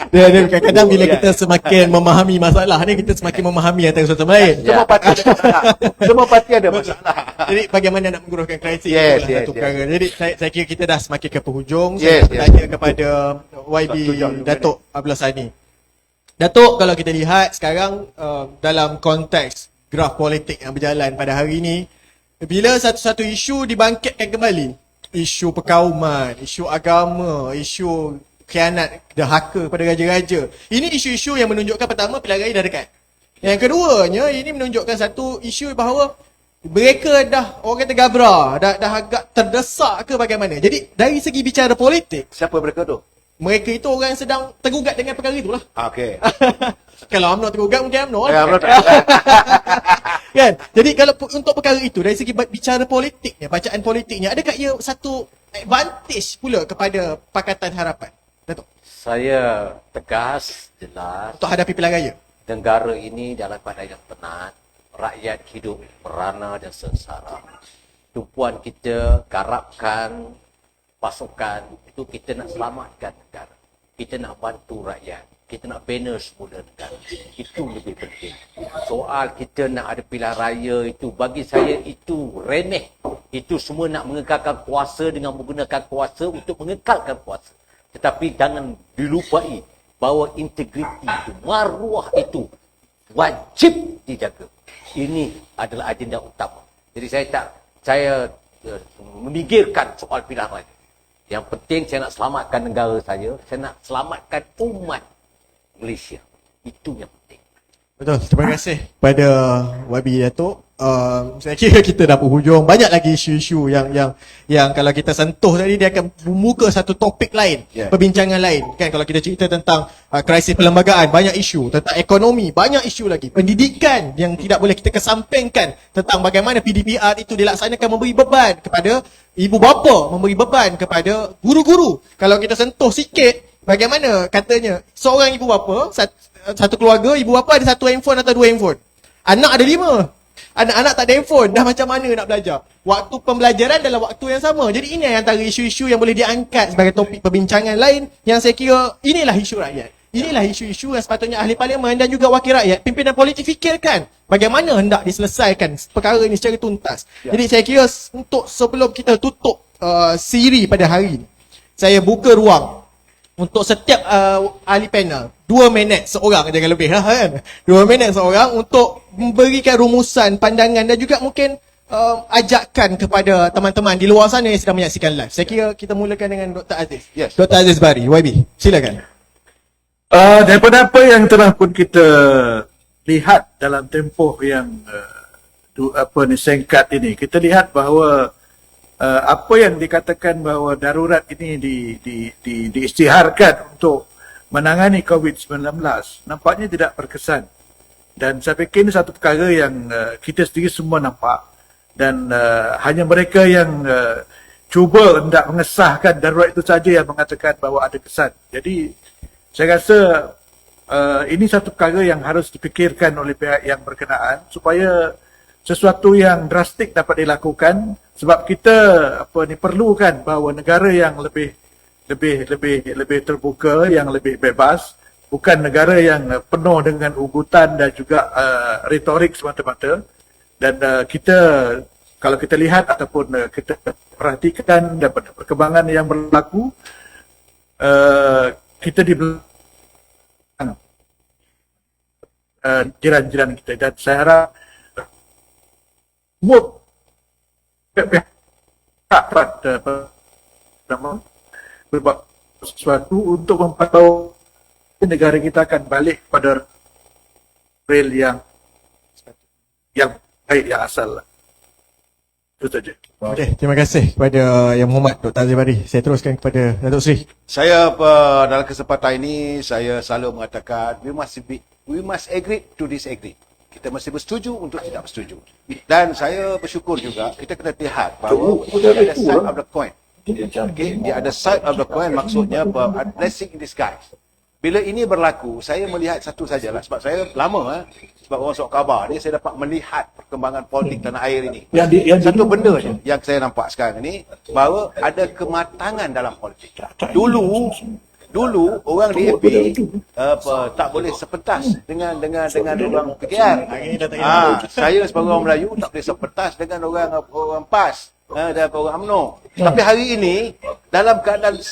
Dia kadang-kadang bila kita semakin memahami masalah ni, kita semakin memahami antara satu sama lain. Semua parti ada masalah. Semua parti ada masalah. Jadi bagaimana nak menguruskan krisis Yes, itulah yes, satu yes. perkara. Jadi saya kira kita dah semakin ke penghujung. Yes, Saya bertanya kepada YB Satu jam juga Datuk Abdullah Sani. Datuk, kalau kita lihat sekarang dalam konteks graf politik yang berjalan pada hari ini, bila satu-satu isu dibangkitkan kembali, isu perkauman, isu agama, isu khianat dahaka pada raja-raja. Ini isu-isu yang menunjukkan pertama pilihan raya dah dekat. Yang keduanya, ini menunjukkan satu isu bahawa mereka dah, orang kata gabra, dah agak terdesak ke bagaimana. Jadi dari segi bicara politik, Siapa mereka tu? mereka itu orang yang sedang tergugat dengan perkara itulah. Okey. Kalau UMNO tergugat mungkin UMNO Ya, lah. UMNO Kan? Jadi kalau untuk perkara itu dari segi bicara politiknya, bacaan politiknya, adakah ia satu advantage pula kepada Pakatan Harapan? Datuk, Saya tegas, jelas, untuk hadapi pilihan raya. negara ini dalam keadaan yang tenat, rakyat hidup merana dan sengsara. Tumpuan kita, garapkan pasukan, itu kita nak selamatkan negara. Kita nak bantu rakyat. kita nak banner semula negara. Itu lebih penting. Soal kita nak ada pilihan raya itu, bagi saya itu remeh. Itu semua nak mengekalkan kuasa dengan menggunakan kuasa untuk mengekalkan kuasa. Tetapi jangan dilupai bahawa integriti itu, maruah itu wajib dijaga. Ini adalah agenda utama. Jadi saya memikirkan soal pilihan raya. Yang penting saya nak selamatkan negara saya nak selamatkan umat Malaysia. Itu yang penting. Betul, terima kasih kepada YB Datuk. Saya kira kita dah berhujung. Banyak lagi isu-isu yang kalau kita sentuh tadi dia akan membuka satu topik lain, perbincangan lain. Kan kalau kita cerita tentang krisis perlembagaan, banyak isu, tentang ekonomi, banyak isu lagi. Pendidikan yang tidak boleh kita kesampingkan, tentang bagaimana PDPR itu dilaksanakan, memberi beban kepada ibu bapa, memberi beban kepada guru-guru. Kalau kita sentuh sikit, bagaimana katanya seorang ibu bapa, satu keluarga, ibu bapa ada satu handphone atau dua handphone. Anak ada 5. Anak-anak tak ada handphone, dah macam mana nak belajar? Waktu pembelajaran dalam waktu yang sama. Jadi ini antara isu-isu yang boleh diangkat sebagai topik perbincangan lain yang saya kira inilah isu rakyat. Inilah isu-isu yang sepatutnya ahli parlimen dan juga wakil rakyat, pimpinan politik fikirkan bagaimana hendak diselesaikan perkara ini secara tuntas. Jadi saya kira untuk sebelum kita tutup siri pada hari ini, saya buka ruang untuk setiap ahli panel 2 minit seorang, jangan lebih lah kan, 2 minit seorang untuk memberikan rumusan, pandangan dan juga mungkin ajakan kepada teman-teman di luar sana yang sedang menyaksikan live. Saya kira kita mulakan dengan Dr. Aziz. Yes. Dr. Aziz Bari, YB, silakan. Daripada apa yang telah pun kita lihat dalam tempoh yang singkat ini, kita lihat bahawa apa yang dikatakan bahawa darurat ini diisytiharkan untuk menangani COVID-19 nampaknya tidak berkesan. Dan saya fikir ini satu perkara yang kita sendiri semua nampak, dan hanya mereka yang cuba hendak mengesahkan darurat itu saja yang mengatakan bahawa ada kesan. Jadi saya rasa ini satu perkara yang harus dipikirkan oleh pihak yang berkenaan supaya sesuatu yang drastik dapat dilakukan, sebab kita perlukan bahawa negara yang lebih terbuka, yang lebih bebas, bukan negara yang penuh dengan ugutan dan juga retorik semata-mata. Dan kita, kalau kita lihat ataupun kita perhatikan dapat perkembangan yang berlaku, kita di belakang jiran-jiran kita, dan saya harap semua pihak berbuat sesuatu untuk memantau negara kita akan balik pada rel yang baik, yang asal. Itu saja. Okey, terima kasih kepada Yang Berhormat Dr. Aziz Bari. Saya teruskan kepada Datuk Seri. Saya dalam kesempatan ini saya selalu mengatakan we must agree to disagree. Kita mesti bersetuju untuk tidak bersetuju. Dan saya bersyukur juga kita kena lihat bahawa dia ada side of the coin. Okay? Dia ada side of the coin, maksudnya blessing in disguise. Bila ini berlaku, saya melihat satu sajalah, sebab saya lama sebab orang sok khabar ni, saya dapat melihat perkembangan politik tanah air ini. Satu benda je yang saya nampak sekarang ni, bahawa ada kematangan dalam politik. Dulu orang DAP tak boleh sepentas dengan orang PKR. Saya sebagai orang Melayu tak boleh sepentas dengan orang PAS dan orang UMNO. Tapi hari ini dalam keadaan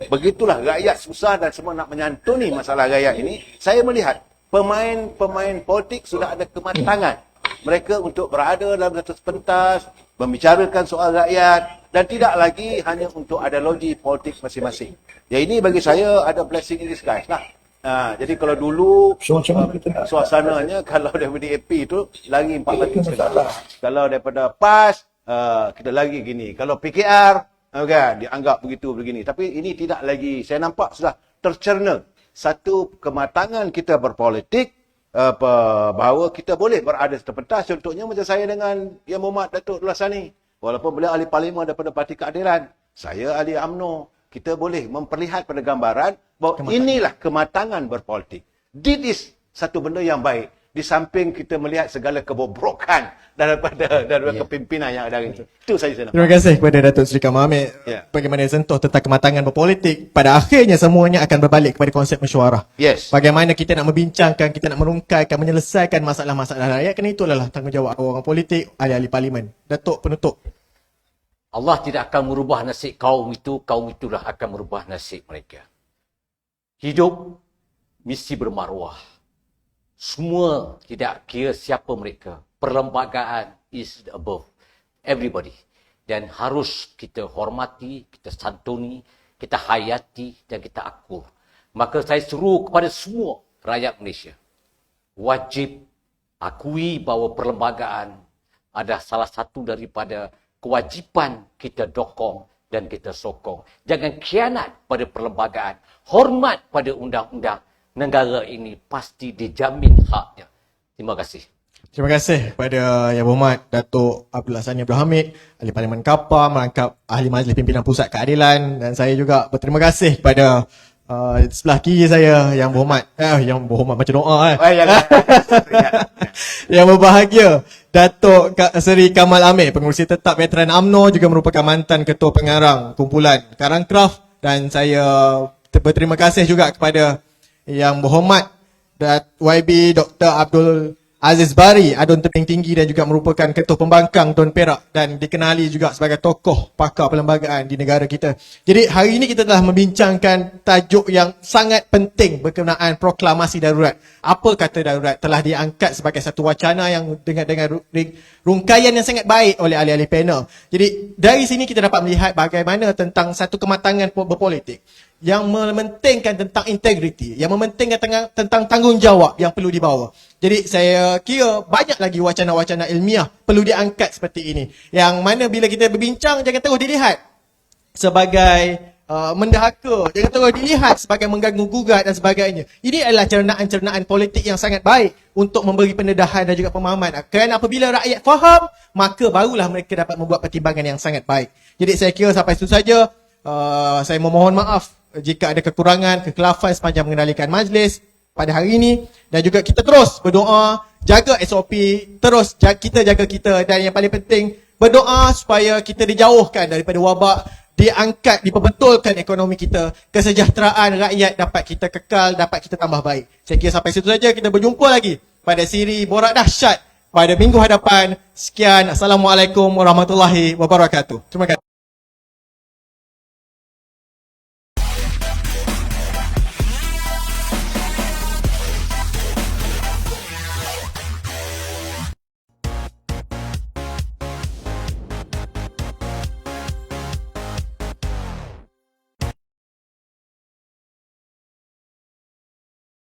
begitulah, rakyat susah dan semua nak menyantuni masalah rakyat ini, saya melihat pemain politik sudah ada kematangan mereka untuk berada dalam satu pentas, membicarakan soal rakyat, dan tidak lagi hanya untuk ideologi politik masing-masing. Ya, ini bagi saya ada blessing in disguise lah. Jadi kalau dulu suasananya kalau daripada AP itu lagi 4 lagi sekali. Kalau daripada PAS kita lagi gini. Kalau PKR kan dianggap begitu begini. Tapi ini tidak lagi. Saya nampak sudah tercerna satu kematangan kita berpolitik, bahawa kita boleh berada sepentas. Contohnya macam saya dengan Yang Berhormat Datuk Dr. Sani. Walaupun beliau ahli parlimen daripada Parti Keadilan, saya ahli UMNO. Kita boleh memperlihat pada gambaran bahawa inilah kematangan berpolitik. This is satu benda yang baik. di samping kita melihat segala kebobrokan daripada kepimpinan yang ada hari ini. Itu saja saya nak. Terima kasih kepada Datuk Seri Kamal Hamid bagaimana dia sentuh tentang kematangan berpolitik. Pada akhirnya semuanya akan berbalik kepada konsep mesyuarah. Yes. Bagaimana kita nak membincangkan, kita nak merungkaikan, menyelesaikan masalah-masalah rakyat, kerana itu adalah tanggungjawab orang politik, ahli-ahli parlimen. Datuk penutup. Allah tidak akan merubah nasib kaum itulah akan merubah nasib mereka. Hidup mesti bermaruah. Semua tidak kira siapa mereka. Perlembagaan is above everybody. Dan harus kita hormati, kita santuni, kita hayati dan kita akur. Maka saya seru kepada semua rakyat Malaysia. Wajib akui bahawa perlembagaan adalah salah satu daripada kewajipan kita dokong dan kita sokong. Jangan khianat pada perlembagaan. Hormat pada undang-undang. Negara ini pasti dijamin haknya. Terima kasih. Terima kasih kepada Yang Berhormat Datuk Abdullah Sani Abdul Hamid, Ahli Parlimen Kapar, merangkap Ahli Majlis Pimpinan Pusat Keadilan, dan saya juga berterima kasih kepada sebelah kiri saya Yang Berhormat macam doa Yang berbahagia Datuk Seri Kamal Hamid, Pengerusi Tetap Veteran UMNO, juga merupakan mantan Ketua Pengarang Kumpulan Karangkraf, dan saya berterima kasih juga kepada Yang Berhormat YB Dr. Abdul Aziz Bari, Adun Tebing Tinggi, dan juga merupakan Ketua Pembangkang Tun Perak dan dikenali juga sebagai tokoh pakar perlembagaan di negara kita. Jadi hari ini kita telah membincangkan tajuk yang sangat penting berkenaan proklamasi darurat. Apa kata darurat telah diangkat sebagai satu wacana yang dengan rungkaian yang sangat baik oleh ahli-ahli panel. Jadi dari sini kita dapat melihat bagaimana tentang satu kematangan berpolitik yang mementingkan tentang integriti, yang mementingkan tentang tanggungjawab yang perlu dibawa. Jadi saya kira banyak lagi wacana-wacana ilmiah perlu diangkat seperti ini. Yang mana bila kita berbincang, jangan terus dilihat sebagai mendahaka, jangan terus dilihat sebagai mengganggu-gugat dan sebagainya. Ini adalah cernaan-cernaan politik yang sangat baik untuk memberi pendedahan dan juga pemahaman. Kerana apabila rakyat faham, maka barulah mereka dapat membuat pertimbangan yang sangat baik. Jadi saya kira sampai situ saja. Saya memohon maaf jika ada kekurangan, kekhilafan sepanjang mengendalikan majlis pada hari ini, dan juga kita terus berdoa, jaga SOP, terus kita jaga kita, dan yang paling penting berdoa supaya kita dijauhkan daripada wabak, diangkat, diperbetulkan ekonomi kita, kesejahteraan rakyat dapat kita kekal, dapat kita tambah baik. Saya kira sampai situ saja, kita berjumpa lagi pada siri Borak Dahsyat pada minggu hadapan. Sekian, Assalamualaikum warahmatullahi wabarakatuh. Terima kasih.